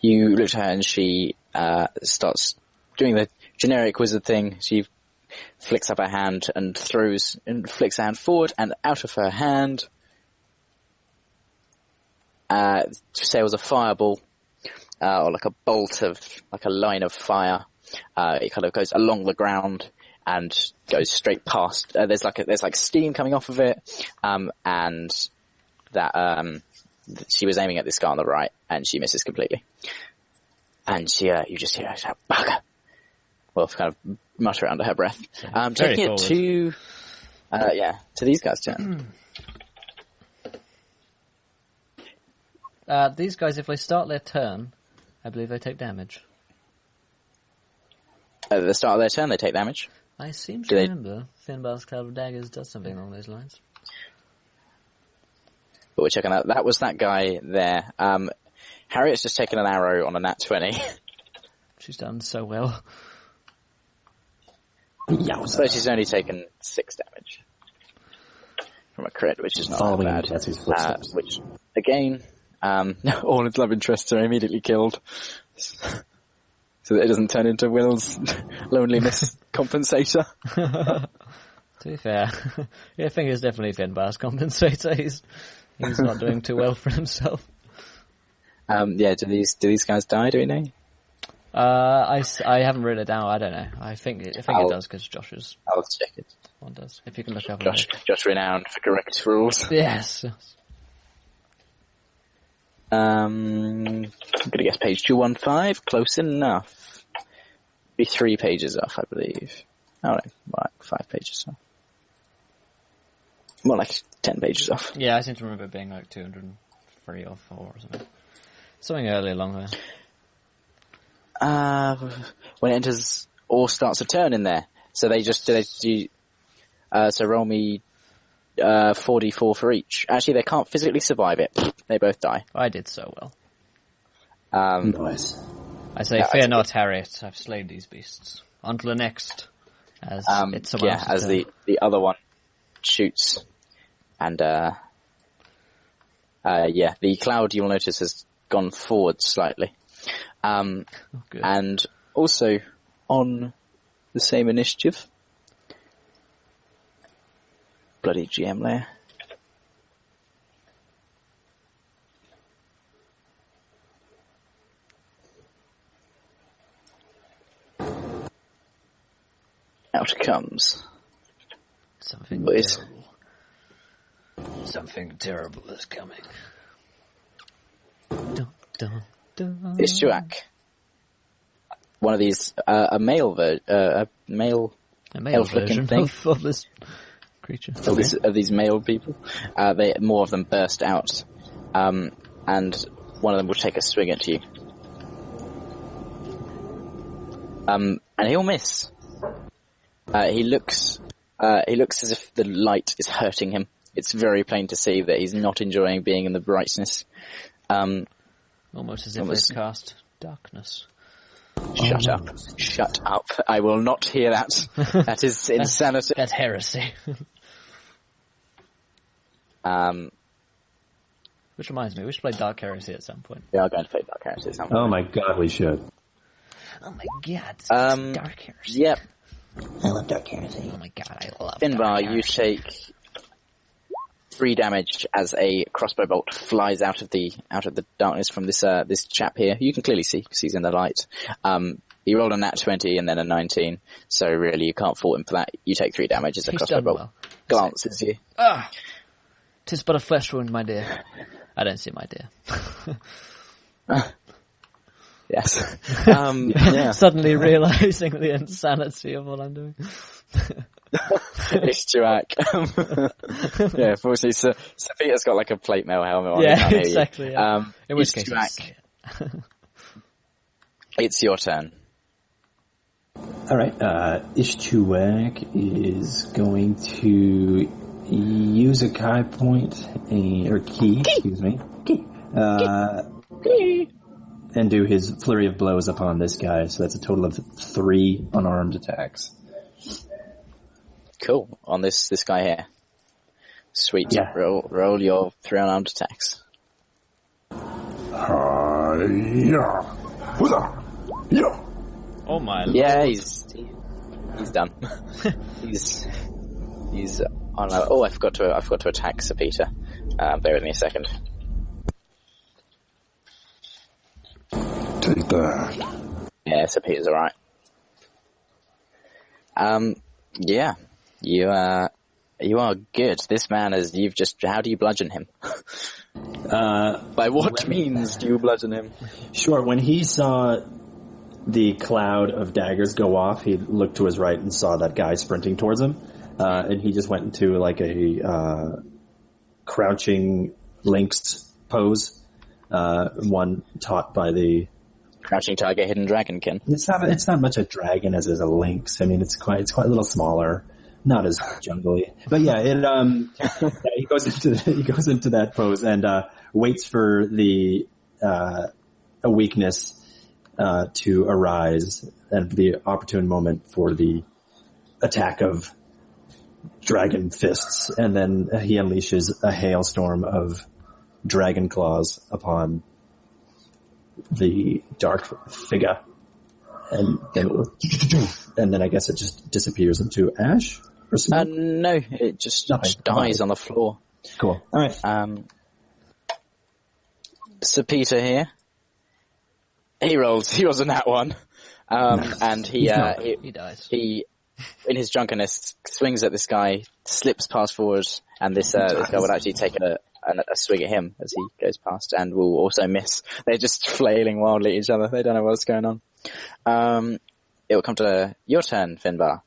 you look at her and she, starts doing the generic wizard thing. She flicks up her hand and flicks her hand forward, and out of her hand, sails a fireball, or like a bolt of, like a line of fire. It kind of goes along the ground and goes straight past. There's like steam coming off of it, and that she was aiming at this guy on the right, and she misses completely. And you just hear her shout, "Bugger!" Well, kind of mutter under her breath. Taking it to these guys' turn. These guys, if they start their turn, I believe they take damage. At the start of their turn, they take damage. I seem to remember Finbar's Cloud of Daggers does something along those lines. But we're checking that. That was that guy there. Harriet's just taken an arrow on a nat 20. She's done so well. So she's only taken 6 damage from a crit, which is not that bad. Which, again, all his love interests are immediately killed. So that it doesn't turn into Will's loneliness compensator. To be fair, I think it's definitely Finbar's compensator. He's not doing too well for himself. Do these guys die? Do we know? I haven't written it down. I don't know. I think it does because Josh's. I'll check it. One does. If you can look up. Josh renowned for correct rules. Yes. I'm gonna guess page 215. Close enough. Be 3 pages off, I believe. Oh no, like 5 pages off. More like 10 pages off. Yeah, I seem to remember it being like 203 or 4 or something. Something early along there. When it enters or starts a turn in there. So they just so roll me 4d4 for each. Actually, they can't physically survive it. They both die. I did so well. Nice. I say, fear not, Harriet. I've slain these beasts. On to the next. As it's someone else's as turn. the other one shoots. And, the cloud, you'll notice, has gone forward slightly. Good. And also, on the same initiative, bloody GM layer. Out comes. Something Boys. terrible. Something terrible is coming. Dun, dun, dun. Ishtuak. One of these, a male elf-looking version thing. of this creature. Of these male people. More of them burst out. And one of them will take a swing at you. And he'll miss. He looks as if the light is hurting him. It's very plain to see that he's not enjoying being in the brightness. Almost as if they've cast darkness. Shut up. Shut up. I will not hear that. That is insanity. That's heresy. Which reminds me, we should play Dark Heresy at some point. We are going to play Dark Heresy at some point. Oh my god, we should. Oh my god, it's Dark Heresy. Yep. I love Dark Heresy. Oh my god, I love Finbar, Dark you Heresy. take 3 damage as a crossbow bolt flies out of the darkness from this chap here. You can clearly see because he's in the light. He rolled a nat 20 and then a 19, so really you can't fault him for that. You take 3 damage as a He's crossbow done bolt well. glances you. Ah! 'Tis but a flesh wound, my dear. I don't see my dear. Yes. Yeah. Suddenly realising the insanity of what I'm doing. Ishtuak. Yeah, unfortunately, so Peter's got like a plate mail helmet on. Yeah, He can't hear you. exactly. Yeah. In which case, Ishtuak, it's your turn. Alright, Ishtuak is going to use a Kai point, or key, excuse me, and do his flurry of blows upon this guy, so that's a total of 3 unarmed attacks. Cool. On this guy here. Sweet. Yeah. Roll your 3 unarmed attacks. Yeah. Yeah. oh my lord. Yeah, he's done. he's on. Oh, I forgot to attack Sir Peter. Bear with me a second. Take that. Yeah, Sir Peter's alright. Yeah, you are good. This man how do you bludgeon him? By what means do you bludgeon him? Sure, when he saw the cloud of daggers go off, he looked to his right and saw that guy sprinting towards him, and he just went into like a crouching lynx pose, one taught by the Crouching Tiger, Hidden Dragonkin. It's not much a dragon as is a lynx. I mean, it's quite a little smaller, not as jungly. But yeah, he goes into that pose and waits for a weakness to arise and the opportune moment for the attack of dragon fists, and then he unleashes a hailstorm of dragon claws upon the dark figure, and then I guess it just disappears into ash or something. No, it just dies on the floor. Cool. All right. Sir Peter here. He rolls a nat 1, and he dies. He, in his drunkenness, swings at this guy, slips past forward, and this guy would actually take a swing at him as he goes past, and will also miss. They're just flailing wildly at each other. They don't know what's going on. It will come to your turn, Finbar.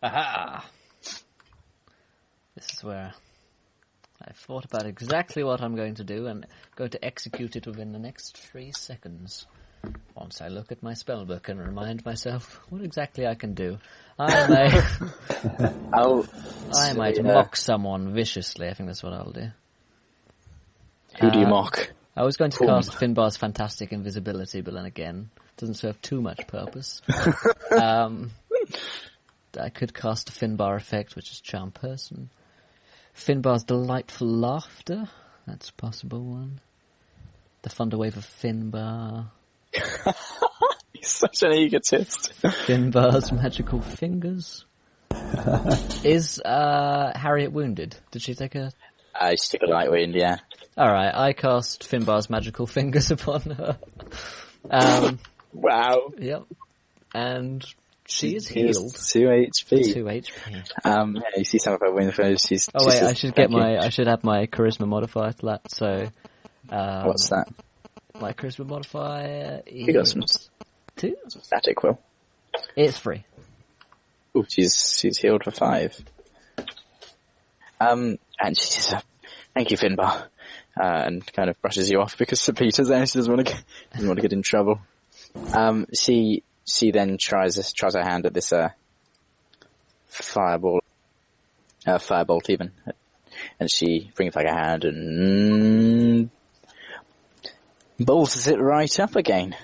Aha! This is where I've thought about exactly what I'm going to do and going to execute it within the next 3 seconds. Once I look at my spellbook and remind myself what exactly I can do, I might mock someone viciously. I think that's what I'll do. Who do you mock? I was going to cast Finbar's Fantastic Invisibility, but then again, it doesn't serve too much purpose. I could cast a Finbar effect, which is Charm Person. Finbar's Delightful Laughter, that's a possible one. The Thunderwave of Finbar. He's such an egotist. Finbar's Magical Fingers. Is Harriet wounded? Did she take a... She took a light wound, yeah. Alright, I cast Finbar's Magical Fingers upon her. Wow. Yep. And she is healed. 2 HP. 2 HP. Yeah, you see some of her wound photos. Oh wait, I should add my charisma modifier to that, so... What's that? My charisma modifier is... You got some 2? static will. It's 3. Ooh, she's healed for 5. And she says, thank you, Finbar. And kind of brushes you off because Sir Peter's there. She doesn't want to get in trouble. She then tries her hand at this firebolt even, and she brings like a hand and bolts it right up again.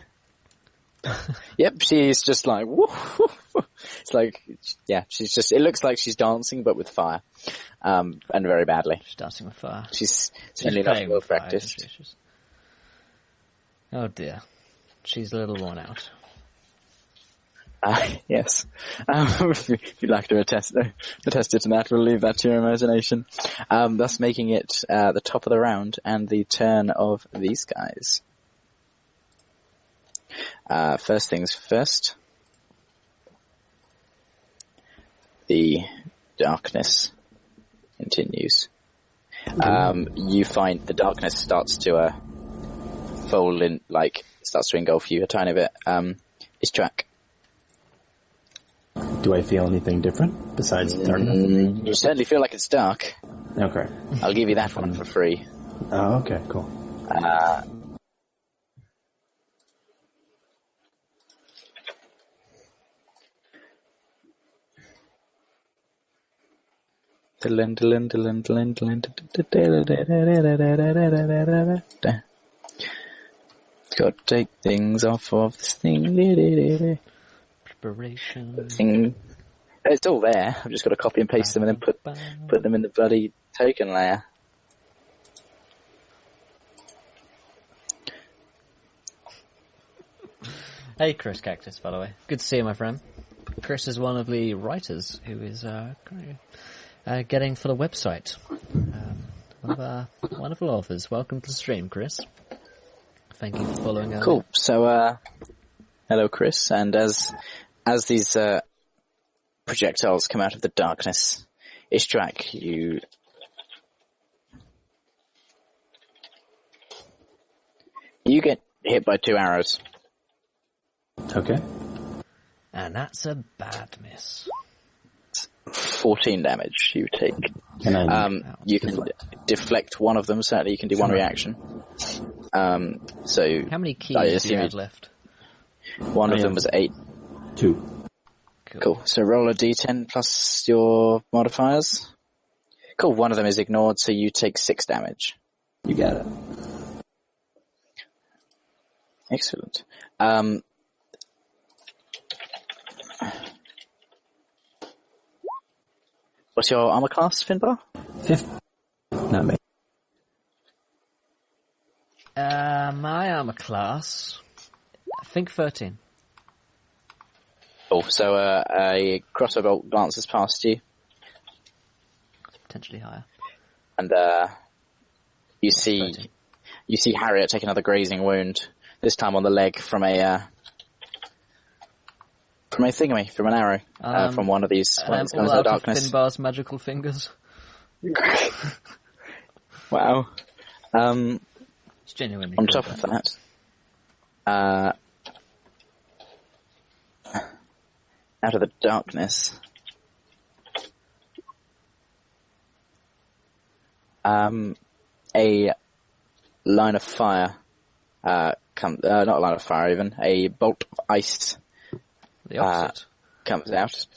Yep, she's just like woo. It's like, yeah, it looks like she's dancing but with fire, and very badly. She's dancing with fire. She's certainly not well practiced. Oh dear, she's a little worn out. Yes. If you'd like to attest it to that, we'll leave that to your imagination. Thus making it the top of the round and the turn of these guys. First things first. The darkness continues. You find the darkness starts to fold in, starts to engulf you a tiny bit. It's track. Do I feel anything different besides darkness? You certainly feel like it's dark. Okay. I'll give you that one for free. Oh, okay, cool. Got to take things off of this thing. Preparation. It's all there. I've just got to copy and paste them and then put them in the bloody token layer. Hey, Chris Cactus, by the way. Good to see you, my friend. Chris is one of the writers who is getting for the website. One of our wonderful authors. Welcome to the stream, Chris. Thank you for following us. Cool. So, hello, Chris. And as these projectiles come out of the darkness, Ishtrak, you get hit by 2 arrows. Okay. And that's a bad miss. 14 damage you take. You can deflect one of them, certainly you can do one reaction. So how many keys do you have left? One of them was 8. 2. Cool. So roll a d10 plus your modifiers. Cool. One of them is ignored, so you take 6 damage. You got it. Excellent. What's your armor class, Finbar? 5th. Not me. My armor class, I think 13. Oh, so a crossbow bolt glances past you. Potentially higher. And you see Harriet take another grazing wound, this time on the leg from an arrow, from one of these. And I'm all out of Finbar's magical fingers. Wow. It's genuinely on cool, top of that, out of the darkness, a line of fire not a line of fire even, a bolt of ice The opposite. comes out,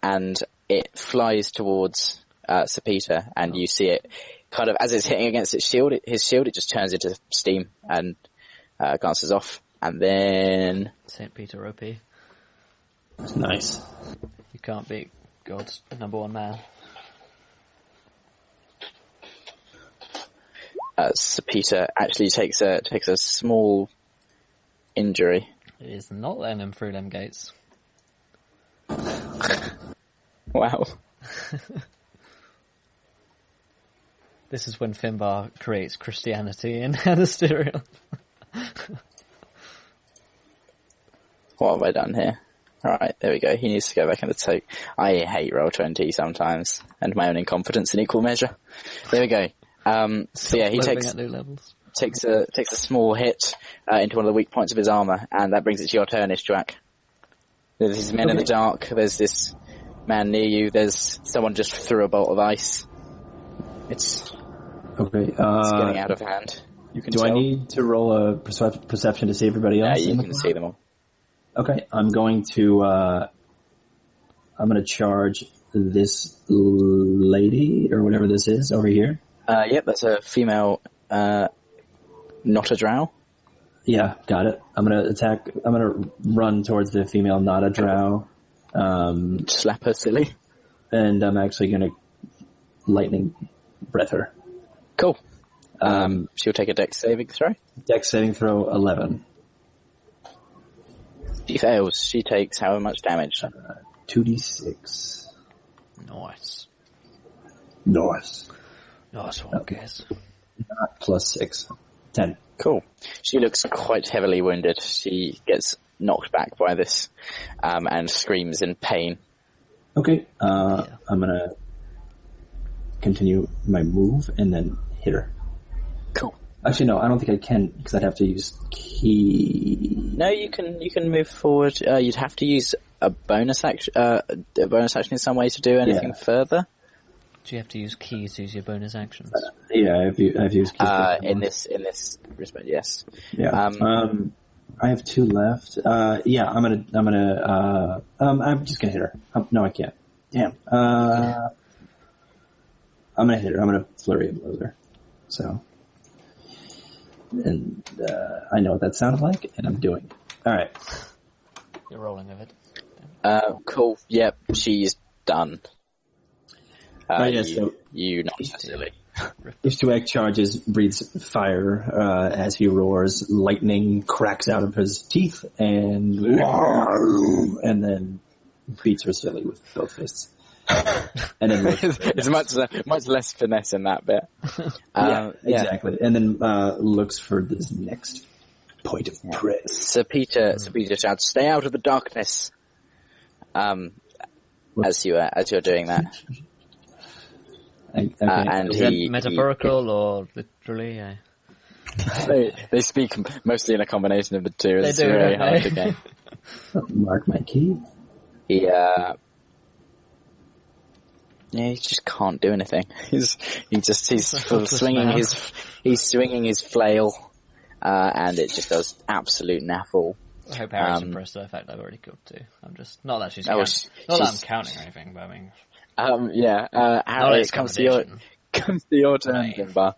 and it flies towards Sir Peter, and you see it kind of, as it's hitting against his shield, it just turns into steam and glances off, and then... St. Peter OP. That's nice. You can't beat God's number one man. Sir Peter actually takes a small injury. It is not letting him through them gates. Wow. This is when Finbar creates Christianity in Anesterion. What have I done here? Alright, there we go. He needs to go back in the tote. I hate Roll20 sometimes, and my own incompetence in equal measure. There we go. So yeah, he takes at new levels. takes a small hit into one of the weak points of his armor, and that brings it to your turn, Istrak. There's these men in the dark. There's this man near you. There's someone just threw a bolt of ice. It's Okay. it's getting out of hand. You can Do tell. I need to roll a perception to see everybody else? You in the can crowd? see them all. Okay, I'm going to charge this lady or whatever this is over here. Yep, that's a female, not a drow. Yeah, got it. I'm gonna run towards the female not a drow. Slap her silly. And I'm actually gonna lightning breath her. Cool. She'll take a dex saving throw. Dex saving throw 11. She fails. She takes however much damage. 2d6. Nice. Nice. Nice one, guys. Not plus 6. 10. Cool. She looks quite heavily wounded. She gets knocked back by this, and screams in pain. Okay, I'm gonna continue my move and then hit her. Cool. Actually, no, I don't think I can because I'd have to use key. No, you can move forward. You'd have to use a bonus action in some way to do anything further. Do you have to use keys to use your bonus actions? Yeah, I've used keys. In this respect, yes. Yeah. I have 2 left. Yeah, I'm just gonna hit her. No, I can't. Damn. I'm gonna hit her. I'm gonna flurry of blows her. So, and I know what that sounded like, and I'm doing it. All right. You're rolling with it. Cool. Yep, she's done. So you not silly. Ishtuak charges, breathes fire as he roars. Lightning cracks out of his teeth, and then beats her silly with both fists. And then it's much less finesse in that bit. Exactly. And then looks for this next point of prey. Sir Peter shouts, "Stay out of the darkness!" As you're doing that. Okay. And Is that metaphorical or literally? Yeah. They speak mostly in a combination of the two. It's They do, very don't hard they? to get. Mark my key. He just can't do anything. He's sort of swinging his flail, and it just does absolute naffle. I hope Harry's impressed by the fact I've already killed 2. I'm just not that I'm counting or anything, but I mean. Harry, it comes to your turn, Finbar.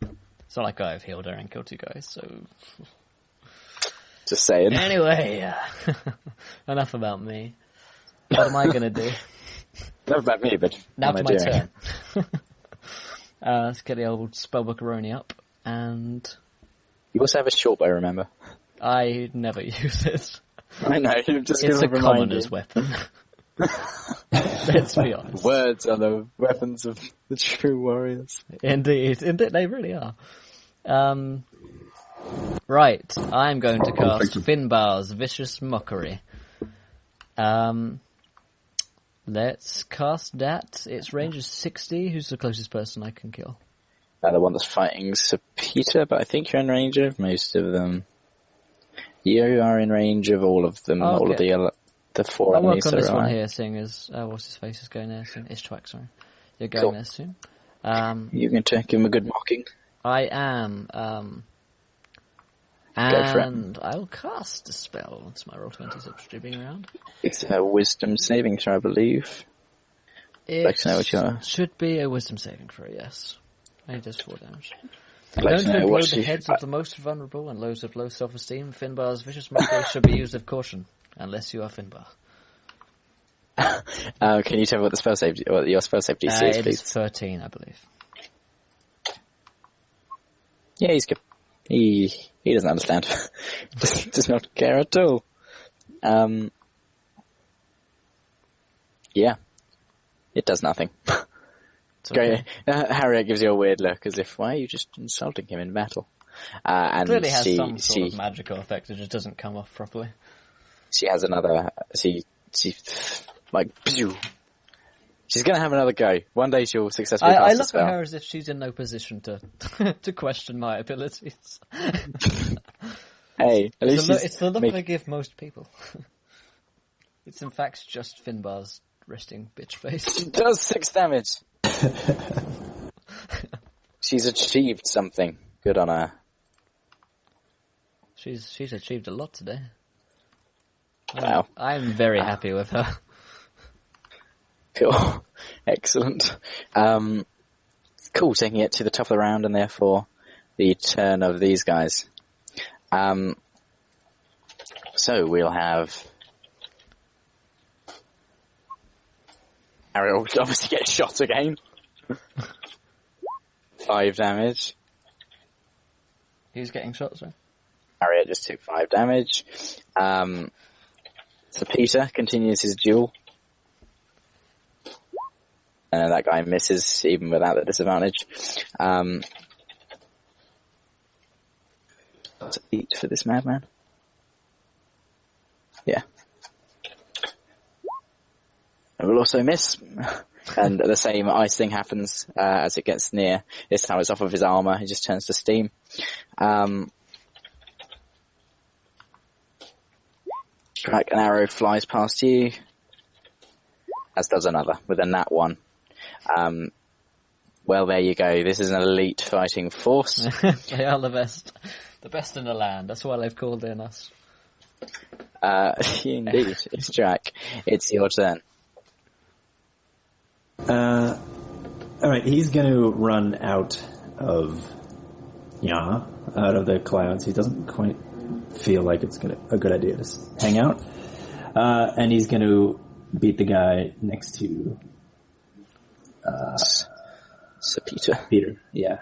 It's not like I've healed her and killed 2 guys, so. Just saying. Anyway, enough about me. What am I gonna do? Enough about me, but Now what to am I my doing? turn. Let's get the old spellbookaroni up, and You also have a short bow, remember? I never use it. I know. You've just It's a given a reminder. commoner's weapon. Let's be honest. Words are the weapons of the true warriors. Indeed, they really are. Right, I'm going to cast Finbar's Vicious Mockery. Let's cast that. Its range is 60. Who's the closest person I can kill? The one that's fighting Sir Peter, but I think you're in range of most of them. You are in range of all of them, all of the 4 I'll enemies work on this that are one right. here, seeing as, what's his face is going there soon. Ishtwak, sorry. You're going there soon. You're going to give him a good mocking. I am. for it. And I'll cast a spell once my roll 20 is upstreaming around. It's a wisdom saving throw, I believe. It to know what you are. should be a wisdom saving throw, yes. It does 4 damage. I'd like Known to to know what implode the you- heads of the most vulnerable and those of low self-esteem, Finbar's vicious mockery should be used with caution, unless you are Finbar. Can you tell me what the spell save, what your spell save DC is, It please? is 13, I believe. Yeah, he's good. He doesn't understand. does not care at all. Yeah. It does nothing. It's okay. Great. Harriet gives you a weird look as if, why are you just insulting him in battle? And Clearly has she, some sort of magical effect, it just doesn't come off properly. she has another, like, pew. She's gonna have another go. One day she'll successfully I pass the look spell. at her as if she's in no position to to question my abilities. Hey, at least It's the look I give most people. It's in fact just Finbar's resting bitch face. She does 6 damage. She's achieved something. Good on her. She's achieved a lot today. Wow. I'm very happy with her. Cool. Excellent. Cool, taking it to the top of the round and therefore the turn of these guys. So we'll have Ariel obviously get shot again. 5 damage. Who's getting shot, sir? Harriet just took 5 damage. So Peter continues his duel. And that guy misses even without the disadvantage. That's 8 for this madman. Yeah. It will also miss. And the same ice thing happens as it gets near. This time it's off of his armor. He just turns to steam. Like an arrow flies past you, as does another with a nat 1. Well, there you go. This is an elite fighting force. They are the best in the land. That's why they've called in us. Indeed, it's Jack. It's your turn. Alright, he's gonna run out of the clouds. He doesn't quite feel like it's a good idea to hang out. And he's gonna beat the guy next to So Peter. Peter. Yeah.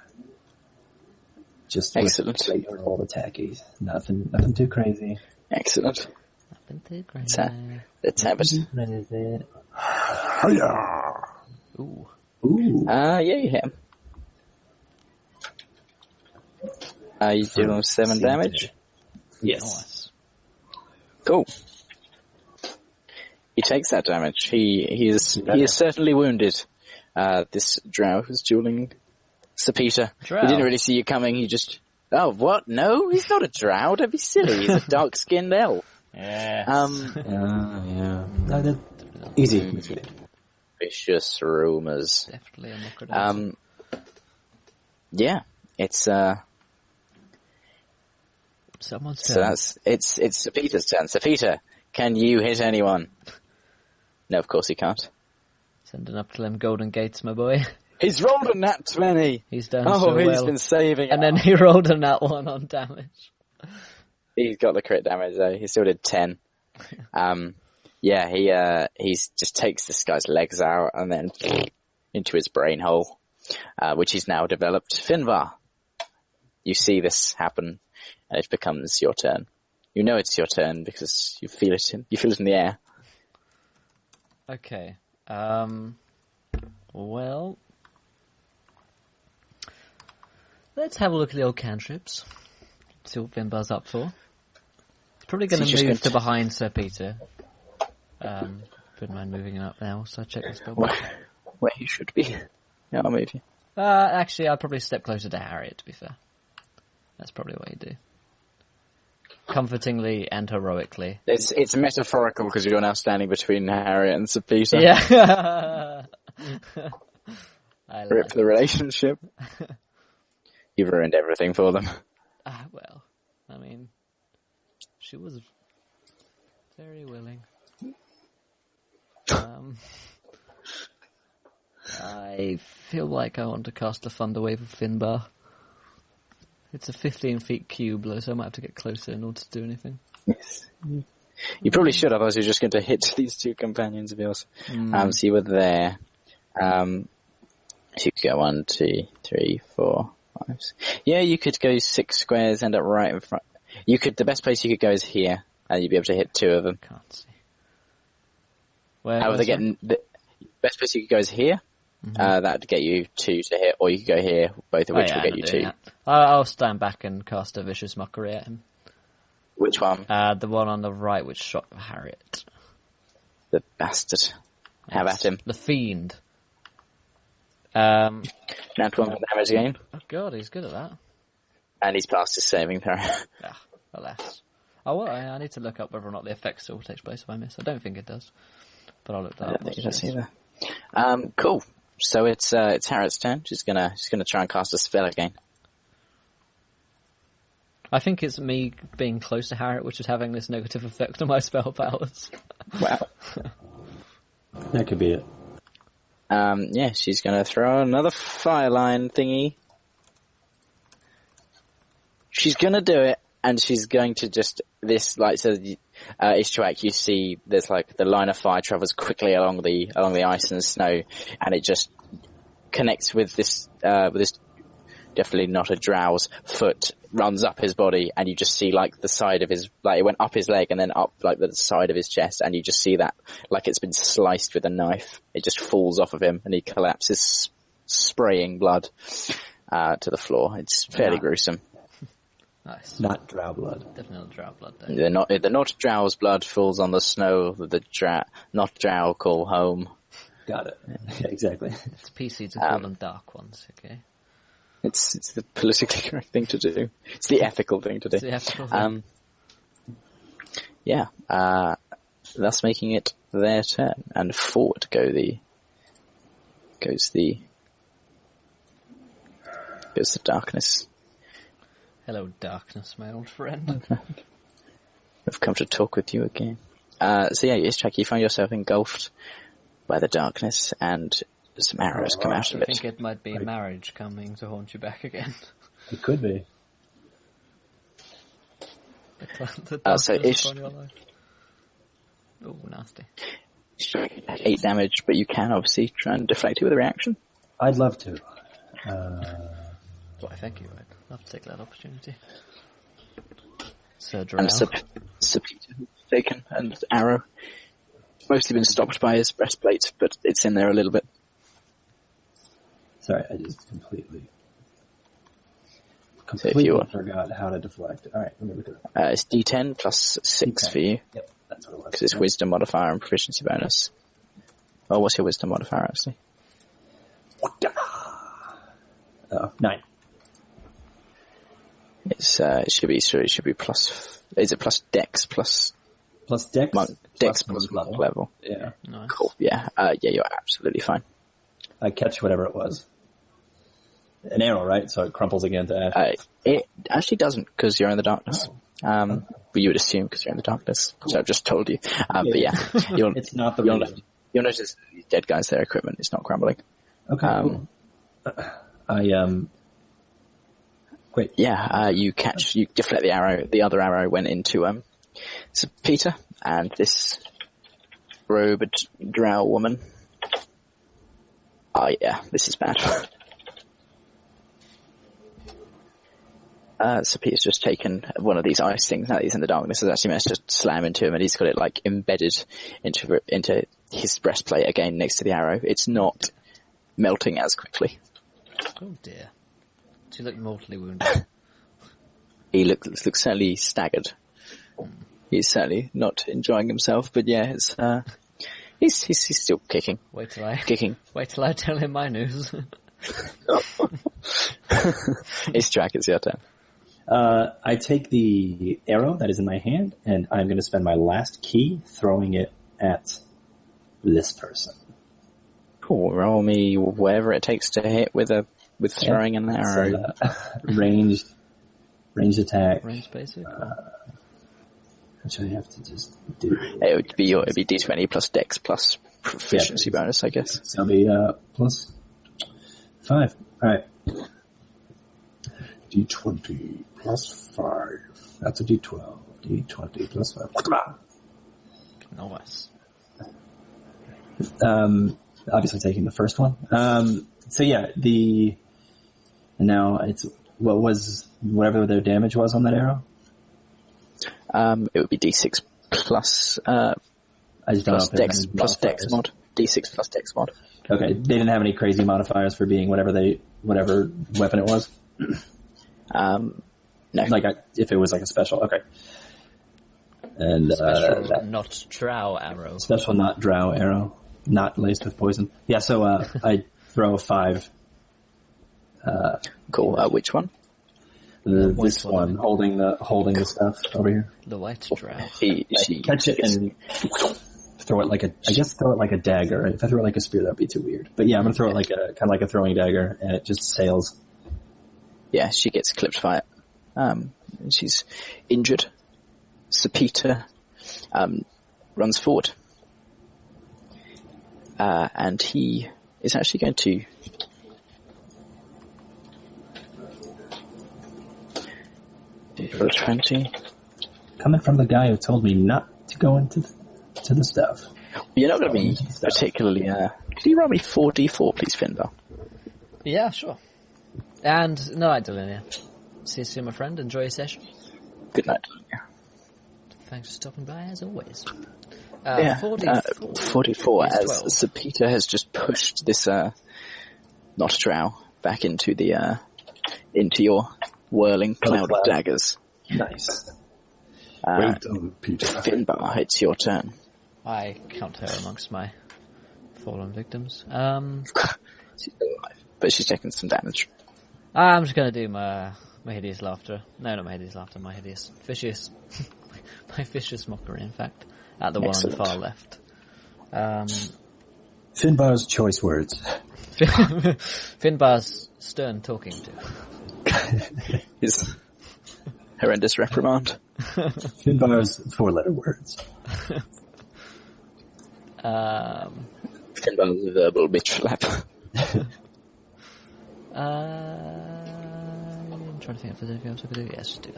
Just Excellent. With regular old attackies. Nothing too crazy. Excellent. Nothing too crazy. Let's have it. What is it? Hiya! Ooh. Ooh. Yeah, you hit him. You do 7 damage. Yes. Nice. Cool. He takes that damage. He is certainly wounded. This drow who's dueling Sir Peter. Drow? He didn't really see you coming. He just, oh, what? No, he's not a drow. Don't be silly. He's a dark-skinned elf. Yes. Yeah. No, easy. Vicious rumors. Definitely a necrodancer. Yeah, it's Someone's so turn. it's Sir Peter's turn. Sir Peter, can you hit anyone? No, of course he can't. Sending up to them golden gates, my boy. He's rolled a nat 20. He's done Oh, so he's well. been saving. And then he rolled a nat 1 on damage. He's got the crit damage though. He still did 10. Yeah, he just takes this guy's legs out and then into his brain hole, which he's now developed. Finbar, you see this happen, and it becomes your turn. You know it's your turn because you feel it in the air. Okay. Well, let's have a look at the old cantrips. See what Finbar's up for. He's probably going to move to behind Sir Peter. Wouldn't mind moving him up now, so check the spell. Where you should be. Yeah, I'll move you. Actually, I'd probably step closer to Harriet, to be fair. That's probably what you do. Comfortingly and heroically. It's metaphorical because you're now standing between Harriet and Sir Peter. Yeah. I Rip like the relationship. You've ruined everything for them. well. I mean, she was very willing. I feel like I want to cast a Thunder Wave of Finbar. It's a 15 feet cube, so I might have to get closer in order to do anything. Yes. You probably should, otherwise you're just going to hit these two companions of yours. So you were there. You could go 1, 2, 3, 4, 5. Yeah, you could go 6 squares, end up right in front. The best place you could go is here, and you'd be able to hit 2 of them. Can't see. Where? However, the best place you could go is here. That'd get you 2 to hit, or you could go here, both of which will get you 2. I'll stand back and cast a Vicious Mockery at him. Which one? The one on the right, which shot Harriet. The bastard. Have at him. The Fiend. Natural 1 for damage again. Oh god, he's good at that. And he's passed his saving throw. Alas. Oh, well, I need to look up whether or not the effect still takes place if I miss. I don't think it does. But I'll look that up. I don't think it does either. Cool. So it's Harriet's turn. She's gonna try and cast a spell again. I think it's me being close to Harriet which is having this negative effect on my spell powers. Wow. That could be it. Yeah, she's gonna throw another fire line thingy. She's gonna do it, and she's going to just, Ishtuak, you see there's like the line of fire travels quickly along the ice and snow, and it just connects with this definitely not a drow's foot, runs up his body, and you just see like the side of his, like it went up his leg and then up like the side of his chest, and you just see that like it's been sliced with a knife. It just falls off of him and he collapses, spraying blood to the floor. It's fairly gruesome. Nice. Not drow blood. Definitely not drow blood, though. The not drow's blood falls on the snow that the not drow call home. Got it. Yeah, exactly. It's PC to call them dark ones, okay? It's the politically correct thing to do. It's the ethical thing to do. It's the ethical thing. Yeah. Thus making it their turn, and forward goes the darkness. Hello, darkness, my old friend. I've come to talk with you again. So yeah, Ishtuak, you find yourself engulfed by the darkness, and some arrows come out of I it. think it might be marriage coming to haunt you back again. It could be. The darkness upon your life. Oh, nasty. 8 damage, but you can obviously try and deflect it with a reaction. I'd love to. Why, thank you. I'd love to take that opportunity. Sir Drow. And Sir Peter has taken an arrow. Mostly been stopped by his breastplate, but it's in there a little bit. Sorry, I just completely forgot how to deflect. Alright, let me look at it. It's D10 plus 6 for you. Yep, that's what it was. Because it's wisdom modifier and proficiency bonus. Oh, what's your wisdom modifier, actually? 9. It should be plus, is it plus dex plus dex? Dex plus monk level. Yeah. Nice. Cool, yeah. Yeah, you're absolutely fine. I catch whatever it was. An arrow, right? So it crumples again to ash. It actually doesn't, because you're in the darkness. But you would assume because you're in the darkness. Cool. So I've just told you. But yeah, it's not the you'll notice these dead guys, their equipment is not crumbling. Okay, cool. Wait. Yeah, you deflect the arrow. The other arrow went into Sir Peter, and this robed drow woman. Oh yeah, this is bad. Sir Peter's just taken one of these ice things. Now that he's in the darkness, has actually managed to slam into him, and he's got it like embedded into his breastplate again next to the arrow. It's not melting as quickly. Oh dear. Does he look mortally wounded? He looks certainly staggered. He's certainly not enjoying himself, but yeah, it's he's still kicking. Wait till I tell him my news. Ishtuak, it's your turn. I take the arrow that is in my hand, and I'm going to spend my last key throwing it at this person. Cool. Roll me whatever it takes to hit with throwing an arrow. Ranged Ranged attack. Range basic. Which I have to just do. It'd be D20 plus Dex plus proficiency bonus, I guess. So it'll be plus 5. All right. D20 plus 5. That's a D12. D20 plus 5. Nice. Obviously taking the first one. So yeah, now it's what was whatever their damage was on that arrow. It would be D6 plus I just don't plus know if Dex plus Dex mod. D6 plus Dex mod. Okay, they didn't have any crazy modifiers for being whatever weapon it was. No. Like if it was like a special. Okay. And Special not drow arrow. special not drow arrow, not laced with poison. Yeah. So I throw 5. Cool. Which one? This one holding the stuff over here. The white drow. She Catch it and throw it like a dagger. If I throw it like a spear, that'd be too weird. But yeah, I'm gonna throw it like kind of like a throwing dagger, and it just sails. Yeah, she gets clipped by it. She's injured. Sapita runs forward. And he is actually going to for 20. Coming from the guy who told me not to go into the stuff. You're not going to be particularly... Could you roll me 4d4, please, Finbar? Yeah, sure. And no, Delinia. See you soon, my friend. Enjoy your session. Good night. Thanks for stopping by, as always. 44 as Sapita has just pushed this not a drow back into the into your whirling cloud of daggers. Nice. Well done, Peter. Finbar, it's your turn. I count her amongst my fallen victims. She's still alive, but she's taken some damage. I'm just gonna do my hideous laughter. No, not my hideous laughter, my hideous, vicious, my vicious mockery, in fact, at the Excellent. one on the far left. Finbar's choice words. Finbar's stern talking to. His horrendous reprimand. Finbar's 4-letter words. Finbar's verbal bitch flap. I'm trying to think if there's anything else I could do. Yes, just do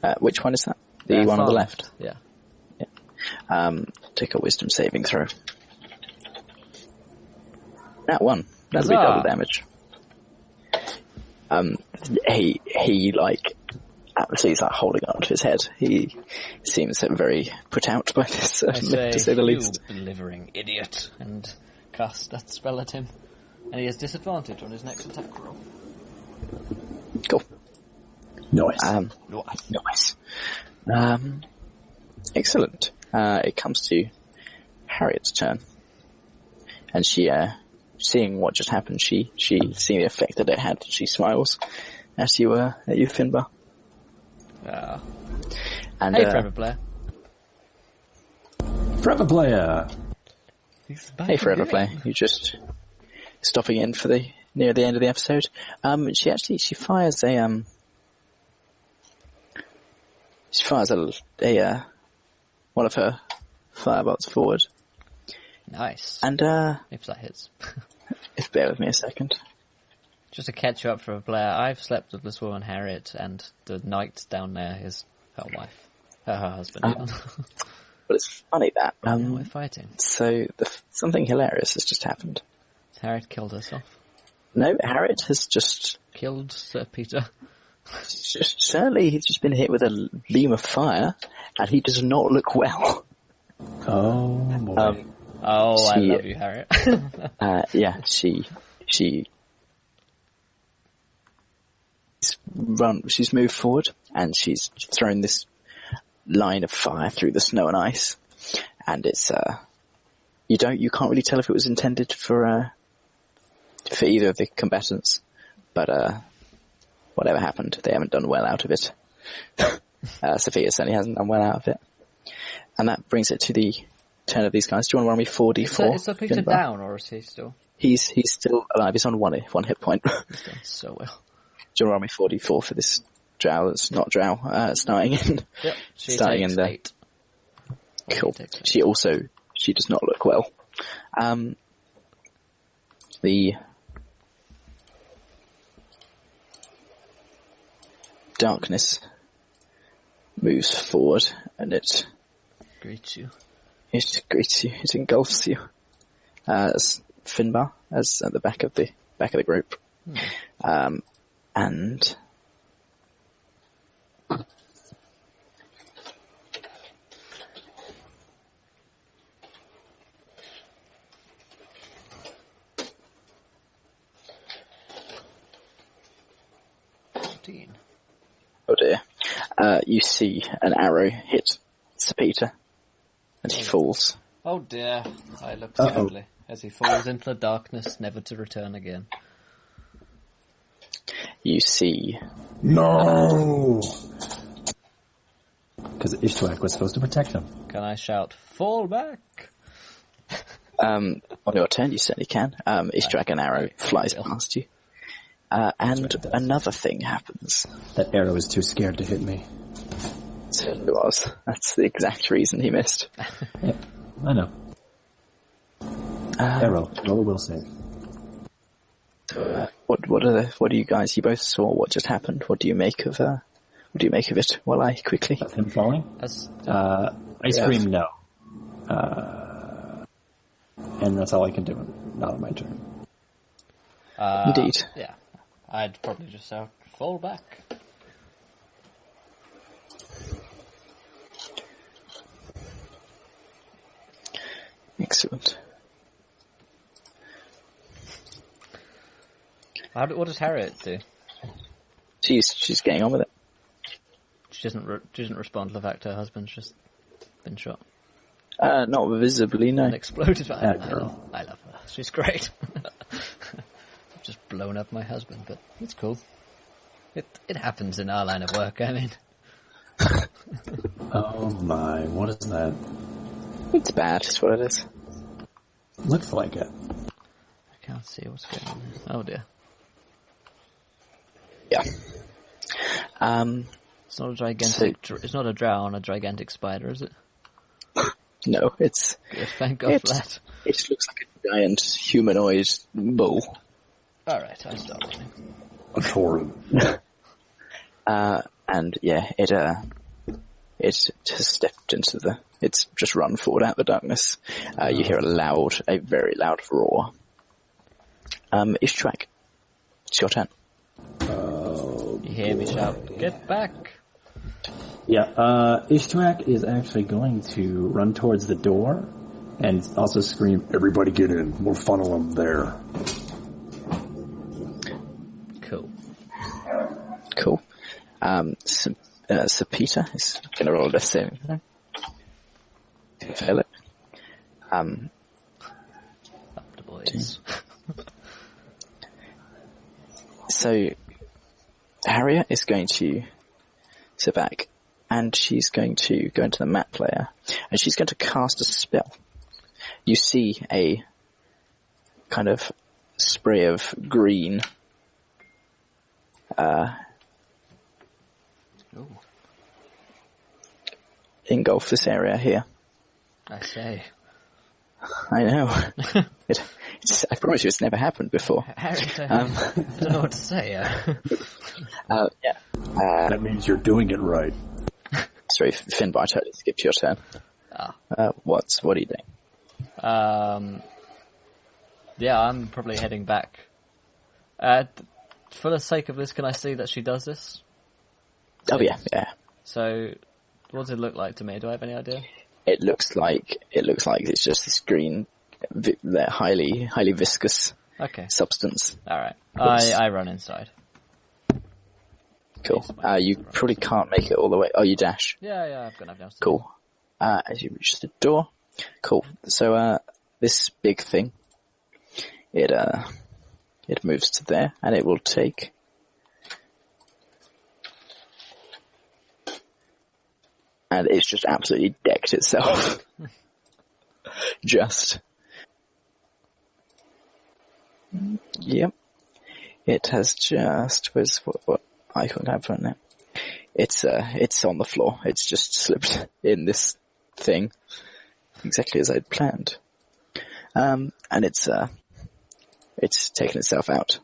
that. Which one is that? The one on the left? Yeah. Take a wisdom saving throw. That one. That'll be Huzzah. double damage. He like, absolutely is like holding on to his head. He seems very put out by this, I say, to say the least. "You blithering idiot," and cast that spell at him. And he has disadvantage on his next attack roll. Cool. Nice. Nice. Excellent. It comes to Harriet's turn. And she, seeing what just happened, she seeing the effect that it had, she smiles at you, Finbar. And, Hey, Forever Player. Forever player. Hey, Forever Player. You're just stopping in for near the end of the episode. She fires one of her firebolts forward. Nice. And, If that hits. if bear with me a second. Just to catch you up for a player, I've slept with this woman Harriet, and the knight down there is her wife. Her husband. Even. But it's funny that, Now we're fighting. so something hilarious has just happened. Harriet killed herself. No, Harriet has just Killed Sir Peter. certainly he's just been hit with a beam of fire, and he does not look well. Oh boy. Oh, I She- love you, Harriet. Yeah, she's moved forward, and she's thrown this line of fire through the snow and ice, and it's, you can't really tell if it was intended for either of the combatants, but, whatever happened, they haven't done well out of it. Sophia certainly hasn't done well out of it. And that brings it to the turn of these guys. Do you want to run me 4d4? Is Sir Peter Finbar? down, or is he still? He's still alive. He's on one hit point. He's done so well. Do you want to roll me 4d4 for this drow that's not drow, starting in... Yep, she starting takes in there. 8. Cool. Takes 8. She does not look well. The darkness moves forward and it Greets you. greets you, it engulfs you. As Finbar, as at the back of the group. And oh dear. You see an arrow hit Sir Peter, and he falls. Oh dear. I look sadly as he falls into the darkness, never to return again. You see... No! Because Ishtuak was supposed to protect him. Can I shout, fall back? on your turn, you certainly can. Ishtuak, an arrow flies past you. And another thing happens. That arrow is too scared to hit me. It certainly was. That's the exact reason he missed. Yep, I know. Arrow, roll a will save. What do you guys? You both saw what just happened. What do you make of it? While I quickly. Of him falling? I scream no. And that's all I can do. Not on my turn. Indeed. Yeah. I'd probably just shout, fall back. Excellent. What does Harriet do? She's getting on with it. She doesn't respond to the fact her husband's just been shot. Not visibly, no. And exploded. I girl. love her. She's great. I've just blown up my husband, but it's cool. It happens in our line of work, I mean. Oh my, what is that? It's bad, it's what it is. Looks like it. I can't see what's going on there. Oh dear. Yeah. It's not a gigantic. It's not a drow on a gigantic spider, is it? No, it's... Good, thank God for that. It looks like a giant humanoid bull. Alright, I stop running. A Tauren. And yeah, it has stepped into the... It's just run forward out the darkness. You hear a very loud roar. Ishtuak, it's your turn. You hear me shout, get back! Yeah, Ishtuak is actually going to run towards the door and also scream, Everybody get in. We'll funnel them there. Cool. Sir Peter is going to roll a death saving throw. Fail it. Up the boys. So, Harriet is going to sit back, and she's going to go into the map player, and she's going to cast a spell. You see a kind of spray of green engulf this area here. I say. I know. I promise you it's never happened before. Harry, I don't know what to say. Yeah. That means you're doing it right. Sorry, Finbar, I totally skipped your turn. What are you doing? Yeah, I'm probably heading back. For the sake of this, can I see that she does this? Oh yeah. So, what does it look like to me? Do I have any idea? It looks like it's just this green, highly viscous substance. All right, I run inside. Cool. You probably can't make it all the way. Oh, you dash. Yeah, I've got enough downstairs. Cool. As you reach the door. Cool. So, this big thing, it moves to there, and it will take... And it's just absolutely decked itself. Just. Yep. It has just... Where's what icon can I put in it? It's on the floor. It's just slipped in this thing. Exactly as I'd planned. And it's taken itself out.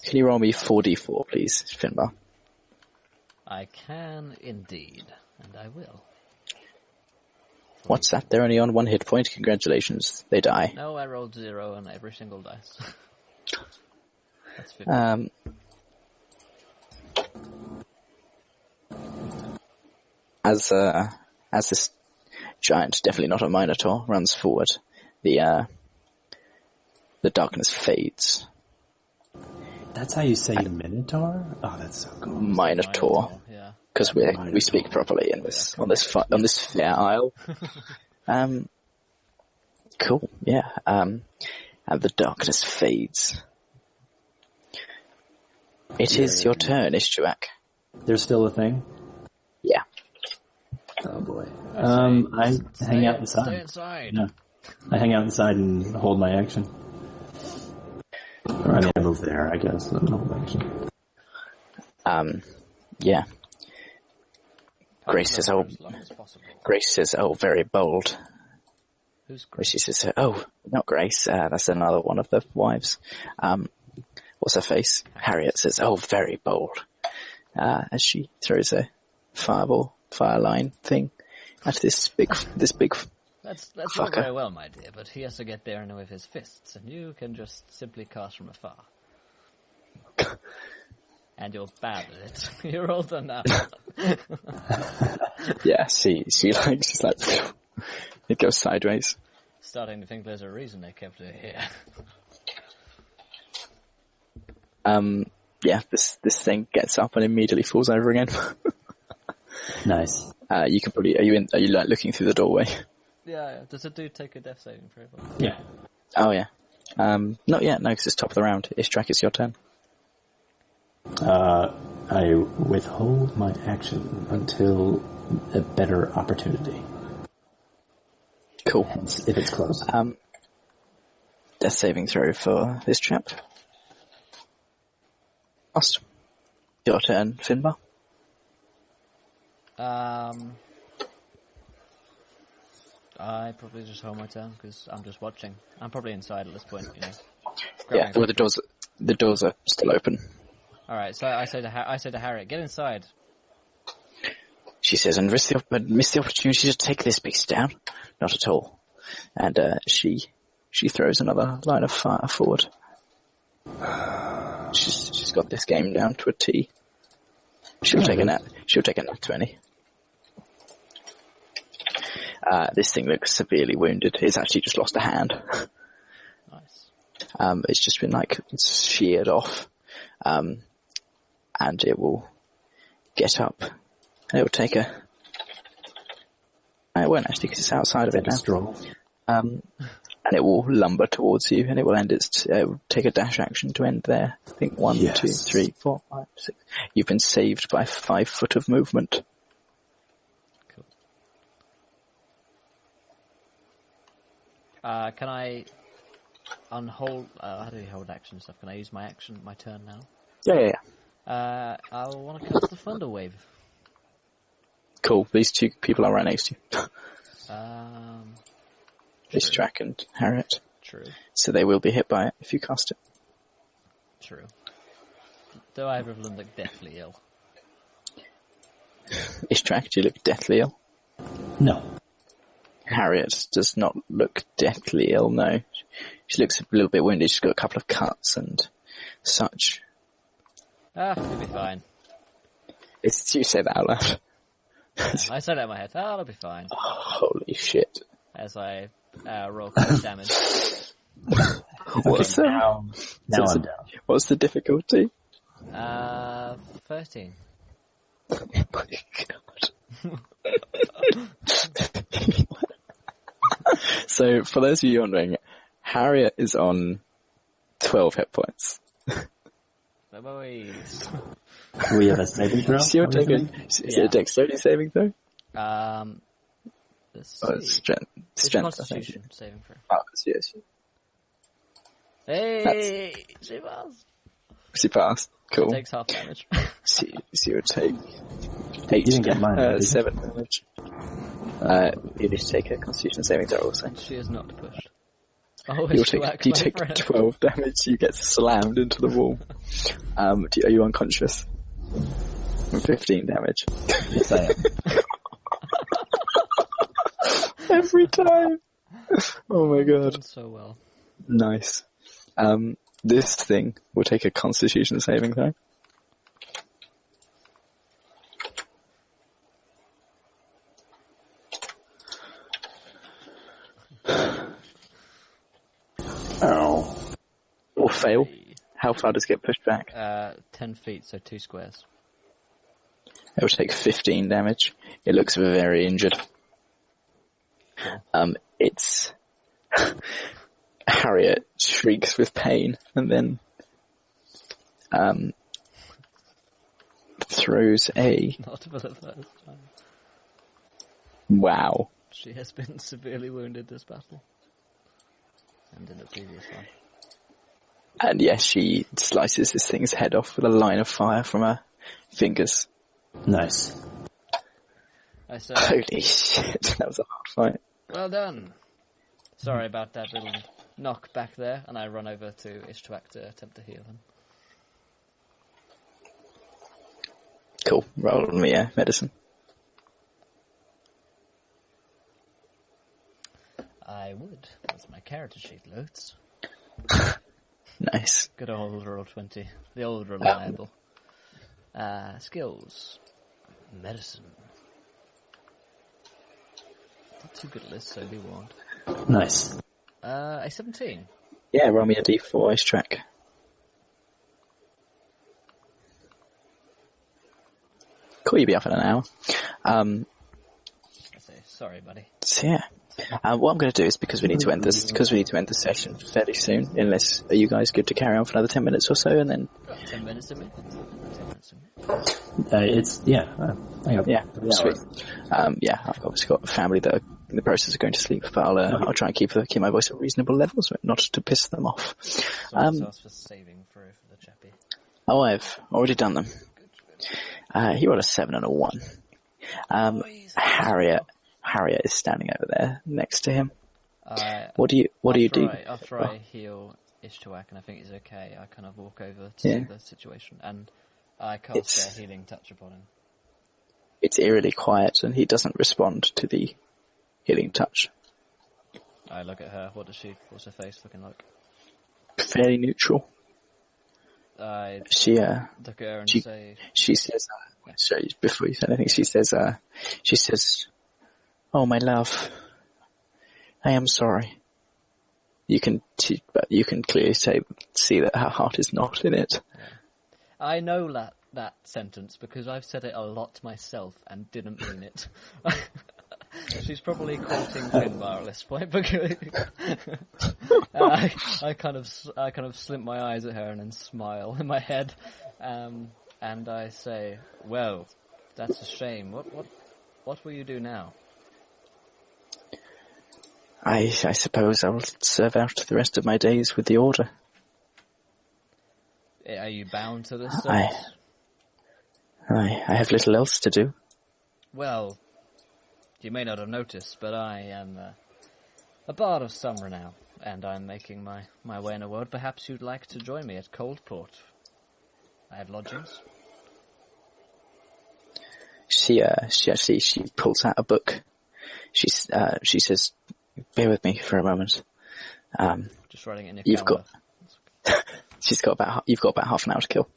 Can you roll me 4d4, please, Finbar? I can indeed, and I will. What's that? They're only on 1 hit point. Congratulations. They die. No, I rolled 0 on every single dice. That's 50. As this giant, definitely not a minotaur, runs forward, the darkness fades. That's how you say Minotaur? Oh, that's so cool. Minotaur. Yeah. Because we speak properly in this on this fair isle. Cool. Yeah. And the darkness fades. It is your turn, Ishtuak. There's still a thing? Yeah. Oh boy. I hang out inside. Stay inside. Yeah. I hang out inside and hold my action. Or I mean, I move there, I guess. Hold action. Yeah. Grace says, "Oh, very bold." Who's Grace? She says, "Oh, not Grace. That's another one of the wives." What's her face? Harriet says, "Oh, very bold," as she throws a fire line thing at this big That's all fucker. very well, my dear, but he has to get there with his fists, and you can just simply cast from afar. And you're bad at it. You're older enough. Yeah, she's like, it goes sideways. Starting to think there's a reason they kept it here. Yeah, this thing gets up and immediately falls over again. Nice. You can probably, are you like looking through the doorway? Yeah. Does it do take a death saving throw? Yeah. Oh yeah. Not yet, no, because it's top of the round. Ishtrak, it's your turn. I withhold my action until a better opportunity. Cool. If it's close. Death saving throw for this chap. Lost. Your turn, Finbar. I probably just hold my turn because I'm just watching. I'm probably inside at this point, you know. Yeah, well, the doors are still open. All right, so I say to Harriet, get inside. She says, and miss the opportunity to take this beast down. Not at all. And she throws another line of fire forward. She's got this game down to a T. She'll take a nat 20. This thing looks severely wounded. It's actually just lost a hand. Nice. It's just been it's sheared off. And it will get up. And it will take it won't actually because it's outside of it now. And it will lumber towards you and it will it will take a dash action to end there. I think 1, 2, 3, 4, 5, 6. You've been saved by 5 foot of movement. Cool. Can I unhold, how do you hold action stuff? Can I use my turn now? Yeah. I want to cast the Thunder Wave. Cool. These 2 people are right next to you. Ishtuak and Harriet. True. So they will be hit by it if you cast it. True. Do either of them look deathly ill? Ishtuak, do you look deathly ill? No. Harriet does not look deathly ill, no. She looks a little bit wounded. She's got a couple of cuts and such. You'll be fine. You say that out loud. I said it in my head. It'll be fine. Oh, holy shit. As I roll damage. What's now I'm down. What's the difficulty? 13. Oh my god. So, for those of you wondering, Harriet is on 12 hit points. The boys. We have a saving throw? Is it a dexterity saving throw? Let's Oh, it's see. strength, It's I think. Constitution saving throw. Oh, yes. Hey, she passed. She passed. Cool. Takes half damage. She would take 8. You didn't get mine, did you? 7 damage. You need to take a Constitution saving throw also. And she is not pushed. Oh, You it's take 12 damage. You get slammed into the wall. Are you unconscious? 15 damage. Yes, I am. Every time. Oh my god. Done so well. Nice. This thing will take a Constitution saving throw. Ow. Or fail. How far does it get pushed back? 10 feet, so 2 squares. It will take 15 damage. It looks very injured. It's... Harriet shrieks with pain and then throws a... Not for the first time. Wow. She has been severely wounded this battle. And in the previous one. And yes, she slices this thing's head off with a line of fire from her fingers. Nice. I say, Holy shit, that was a hard fight. well done. Sorry about that little knock back there, and I run over to Ishtuak to attempt to heal him. Cool, roll me a medicine. I would, as my character sheet loads. Nice. Good old roll 20. The old reliable. Skills. Medicine. Not too good a list, so be warned. Nice. A 17. Yeah, roll me a d4 ice track. Cool, you'll be up in an hour. I say, sorry, buddy. So yeah. What I'm going to do is because we need to end the session fairly soon. Unless are you guys good to carry on for another 10 minutes or so, and then 10 minutes to me. 10 minutes to me. yeah, sweet. Yeah, I've obviously got a family that are in the process of going to sleep, but I'll try and keep my voice at reasonable levels, not to piss them off. Someone asked for saving throw for the chappie. Oh, I've already done them. He rolled a 7 and a 1. Harriet is standing over there next to him. What do you do? After I heal Ishtuak and I think he's okay, I kind of walk over to see the situation and I cast a healing touch upon him. It's eerily quiet and he doesn't respond to the healing touch. I look at her. What's her face looking like? Fairly neutral. I She look at her and say... She says, sorry, before you say anything, she says, oh, my love, I am sorry. But you can clearly see that her heart is not in it. Yeah. I know that sentence because I've said it a lot myself and didn't mean it. She's probably quoting Finbar at this point because I kind of slint my eyes at her and then smile in my head, and I say, "Well, that's a shame. What will you do now?" I suppose I will serve out the rest of my days with the Order. Are you bound to this service? I have little else to do. Well, you may not have noticed, but I am a bard of some renown, and I'm making my way in the world. Perhaps you'd like to join me at Coldport. I have lodgings. She pulls out a book. She says, "Bear with me for a moment." Just writing it in your calendar. You've got about half an hour to kill.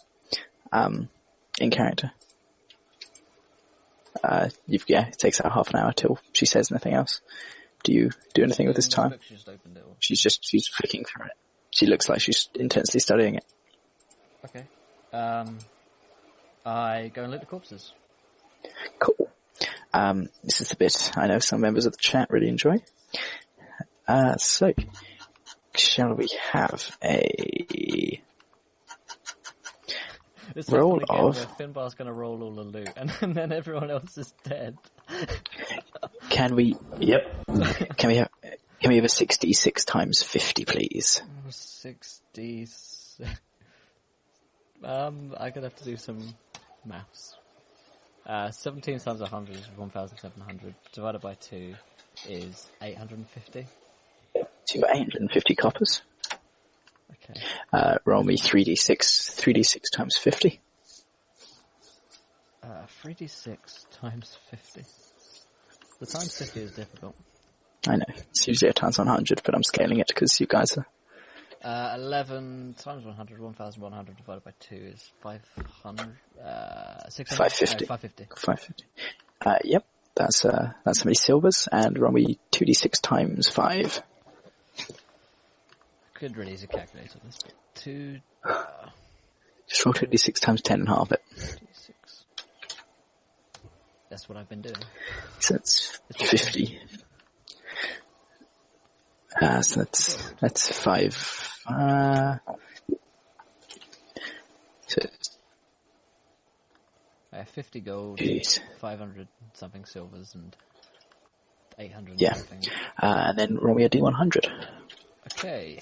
In character. It takes out half an hour till she says anything else. Do you do anything with this time? She just opened it. She's flicking through it. She looks like she's intensely studying it. Okay. I go and loot the corpses. Cool. This is the bit I know some members of the chat really enjoy. So, shall we have a This roll again of... where Finbar's going to roll all the loot, and then everyone else is dead. Can we... Yep. Can we have a 66 times 50, please? 6 I'm gonna have to do some maths. 17 times 100 is 1,700. Divided by 2 is 850. So you got 850 coppers. Okay. Roll me 3d6. 3d6 times 50. 3d6 times 50. The times 50 is difficult. I know. It's usually a times 100, but I'm scaling it because you guys are... 11 times 100, 1,100 divided by 2 is 500, 600? 550. No, 550. 550. Yep. That's how many silvers, and roll me 2d6 times 5. Could really use a calculator this, but 2... Just roll 2d6 times 10 and half it. 2d6. That's what I've been doing. So that's 50. So that's 5. So I have 50 gold, geez. 500 something silvers, and 800 Yeah. something. And then roll me a d100. Okay.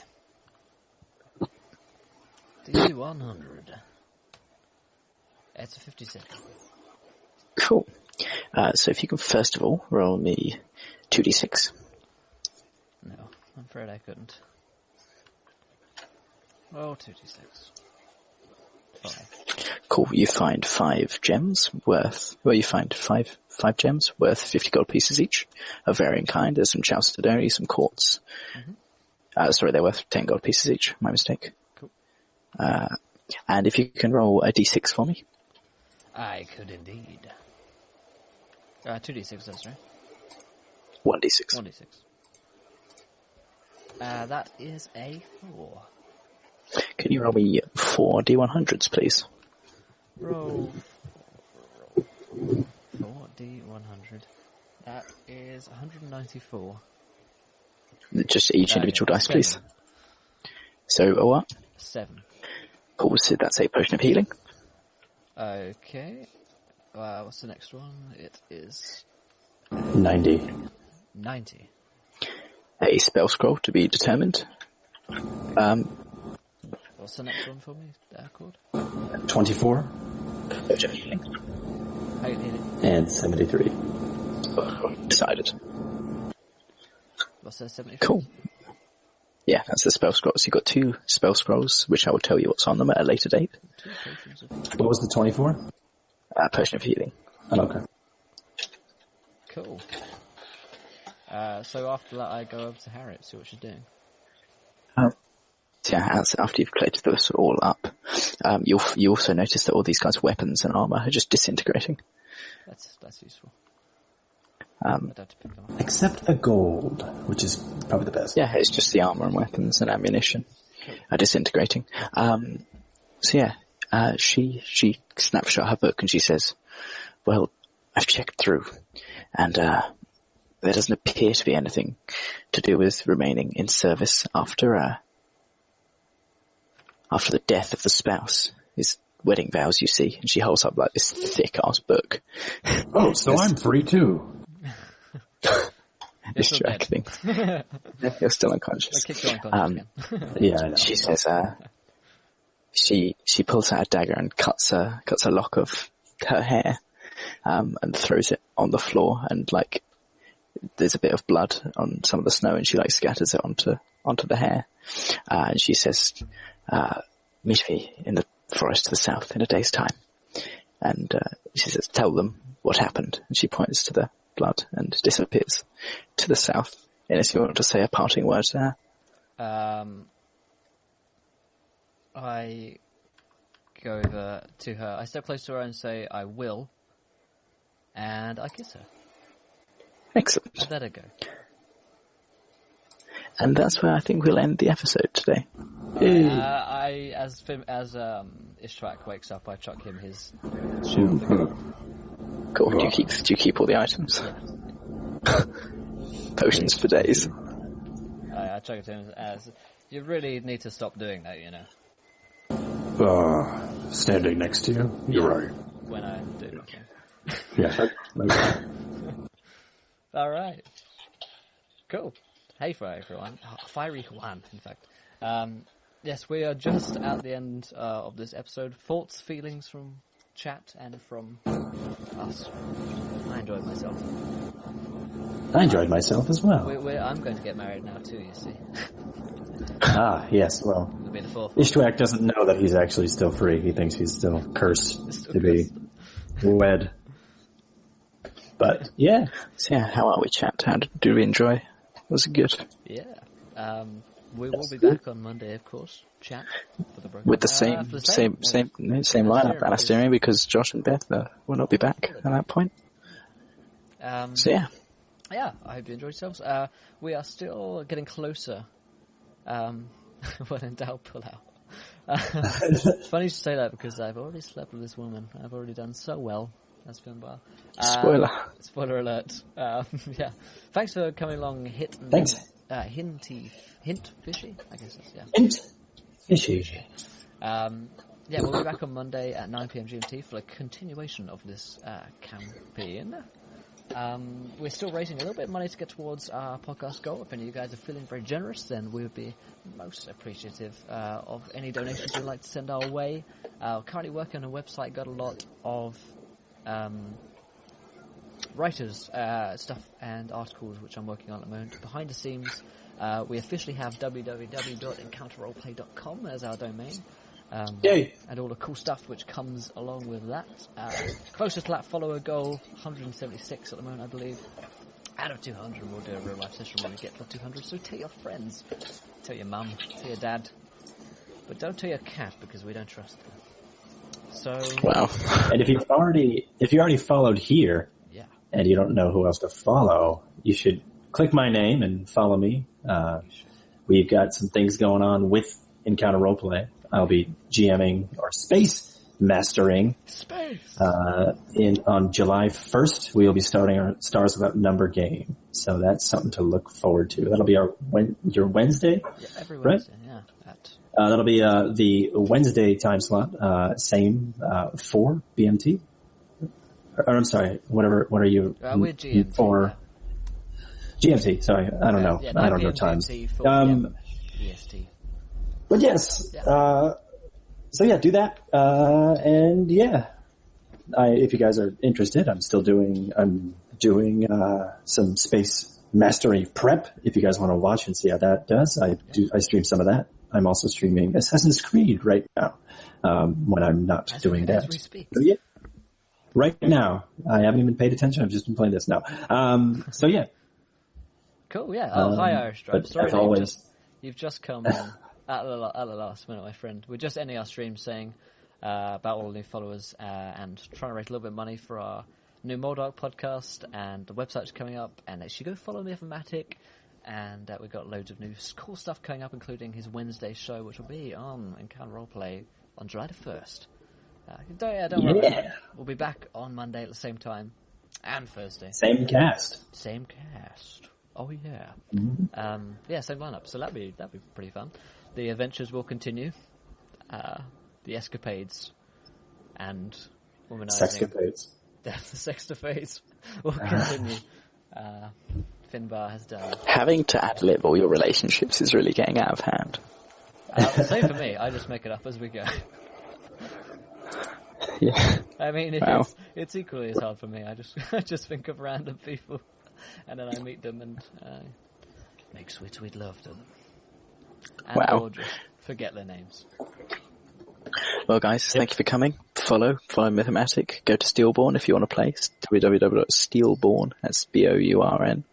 D100. It's a 57. Cool. So if you can first of all roll me 2d6. No, I'm afraid I couldn't. Oh, 2d6. 5. Cool. You find 5 gems worth. Well, you find five gems worth 50 gold pieces each, of varying kind. There's some chalcedony, some quartz. Mm-hmm. Sorry, they're worth 10 gold pieces each. My mistake. Cool. And if you can roll a d6 for me. I could indeed. 2d6, that's right. 1d6. 1d6. That is a 4. Can you roll me 4 d100s, please? Roll 4d100. That is 194. Just each individual dice, 7. please. So, a what? 7. Cool, so that's a potion of healing. Okay. What's the next one? It is 90. 90. A spell scroll to be determined. What's the next one for me? Called? 24 Potion of healing. How you need it? and 73. Decided. What's that, 70? Cool. Yeah, that's the spell scrolls. You've got 2 spell scrolls, which I will tell you what's on them at a later date. 2 potions of... What was the 24? Potion of healing. Oh, okay. Cool. So after that I go over to Harriet, see what she's doing. So yeah, after you've collected this all up, you also notice that all these guys' weapons and armor are just disintegrating. That's useful. I'd have to pick them up. Except a gold, which is probably the best. Yeah, it's just the armor and weapons and ammunition are disintegrating. So yeah, she snapshot her book and she says, "Well, I've checked through, and there doesn't appear to be anything to do with remaining in service after the death of the spouse. His wedding vows, you see." And she holds up like this thick-ass book. Oh, so I'm free too. Distracting. You're still unconscious. I kicked you unconscious again. Yeah, I know. She says, she pulls out a dagger and cuts a lock of her hair, and throws it on the floor, and like, there's a bit of blood on some of the snow, and she like scatters it onto the hair. And she says, "Meet me in the forest to the south in a day's time." And she says, "Tell them what happened." And she points to the blood and disappears to the south. Unless you want to say a parting word there. I go over to her. I step close to her and say, "I will," and I kiss her. Excellent. I let her go. And that's where I think we'll end the episode today. As Ishtrak wakes up, I chuck him his shield. Cool. Do you keep all the items? Potions for days. I chuck it to him as, you really need to stop doing that, you know. Standing next to you? You're right. When I do nothing. Yeah. Alright. Cool. Hey, Fiery Juan, in fact. Yes, we are just at the end of this episode. Thoughts, feelings from chat and from us. I enjoyed myself. I enjoyed myself as well. I'm going to get married now too, you see. Yes, well, It'll be the fourth. Ishtuak doesn't know that he's actually still free. He thinks he's still cursed to be wed. But, yeah. So yeah, how are we, chat? How did we enjoy? Was it good? Yeah. We will be back on Monday, of course. Chat for the broken. With the same lineup, Anesterion, because Josh and Beth will not be back at that point. So yeah. Yeah, I hope you enjoyed yourselves. We are still getting closer. When in doubt, pull out. Funny you should say that because I've already slept with this woman. I've already done so well. That's been bar. Spoiler alert. Yeah. Thanks for coming along, Thanks. Hint Fishy? I guess that's, yeah. Hint Fishy. Yeah, we'll be back on Monday at 9 PM GMT for a continuation of this campaign. We're still raising a little bit of money to get towards our podcast goal. If any of you guys are feeling very generous, then we would be most appreciative of any donations you'd like to send our way. Currently working on a website, got a lot of writers, stuff and articles which I'm working on at the moment. Behind the scenes, we officially have www.encounterroleplay.com as our domain. Yay! And all the cool stuff which comes along with that. Closer to that follower goal, 176 at the moment, I believe. Out of 200, we'll do a real life session when we get to 200. So tell your friends, tell your mum, tell your dad, but don't tell your cat because we don't trust them. So Wow. And if you already followed here, yeah, and you don't know who else to follow, you should click my name and follow me. We've got some things going on with Encounter Roleplay. I'll be GMing or space mastering. On July 1st, we'll be starting our Stars Without Number game. So that's something to look forward to. That'll be your Wednesday? yeah, every Wednesday, right? Yeah. That'll be the Wednesday time slot, same 4 BMT. Or I'm sorry, what are you? We're GMT. For GMT, sorry, I don't know. Yeah, I don't know times. EST. But yes, Yeah. So yeah, do that. And yeah, if you guys are interested, I'm doing some space mastery prep. If you guys want to watch and see how that does, I stream some of that. I'm also streaming Assassin's Creed right now, when I'm not doing that. As we speak. So yeah, right now, I haven't even paid attention. I've just been playing this now. So yeah. Coll, yeah. Oh, hi Irish Drive. But Sorry, as always, you've just come in at the last minute, my friend. We're just ending our stream saying about all the new followers and trying to raise a little bit of money for our new Moldog podcast, and the website's coming up, and actually go follow Mythomatic, and we've got loads of new cool stuff coming up, including his Wednesday show, which will be on Encounter Roleplay on July the 1st. Don't worry. We'll be back on Monday at the same time, and Thursday. same cast. Oh yeah. Mm-hmm. Yeah, same lineup. So that'd be pretty fun. The adventures will continue. The escapades and womanizing. Sexcapades. The sexcapades will continue. Finbar has done. Having to ad-lib all your relationships is really getting out of hand. Same for me. I just make it up as we go. Yeah. I mean, Wow. it's equally as hard for me. I just think of random people, and then I meet them and make sweet, sweet love to them. And Wow. or just forget their names. Well, guys, thank you for coming. Follow Mythomatic. Go to Steelborn if you want to play. www.steelborn. That's BOURN.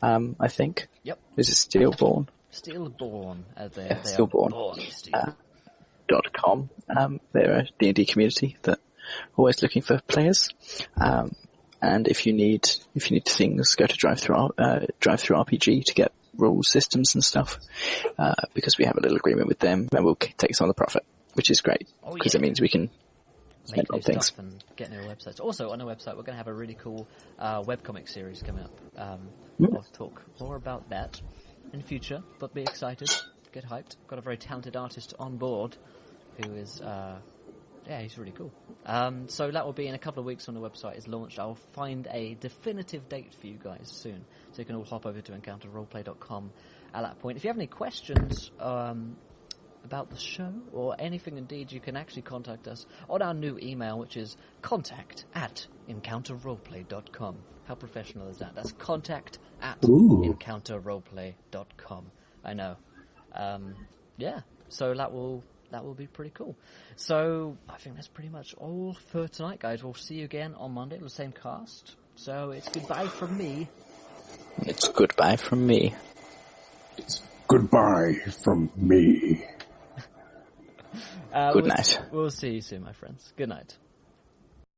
I think. Yep. Is it Steelborn? Steelborn, as they Steelborn. are born of steel. .com. They're a D&D community that are always looking for players. And if you need things, go to Drive Through RPG to get rules, systems, and stuff. Because we have a little agreement with them, and we'll take some of the profit, which is great because it means we can spend on things stuff and get new websites. Also, on our website, we're going to have a really cool webcomic series coming up. I'll talk more about that in the future, but be excited, get hyped. Got a very talented artist on board who is, he's really cool. So that will be in a couple of weeks when the website is launched. I'll find a definitive date for you guys soon, so you can all hop over to encounterroleplay.com at that point. If you have any questions about the show or anything indeed, you can actually contact us on our new email, which is contact@encounterroleplay.com. How professional is that? That's contact@encounterroleplay.com. I know. Yeah, so that will be pretty cool. So I think that's pretty much all for tonight, guys. We'll see you again on Monday, the same cast. So it's goodbye from me. It's goodbye from me. It's goodbye from me. Good night. We'll see you soon, my friends. Good night.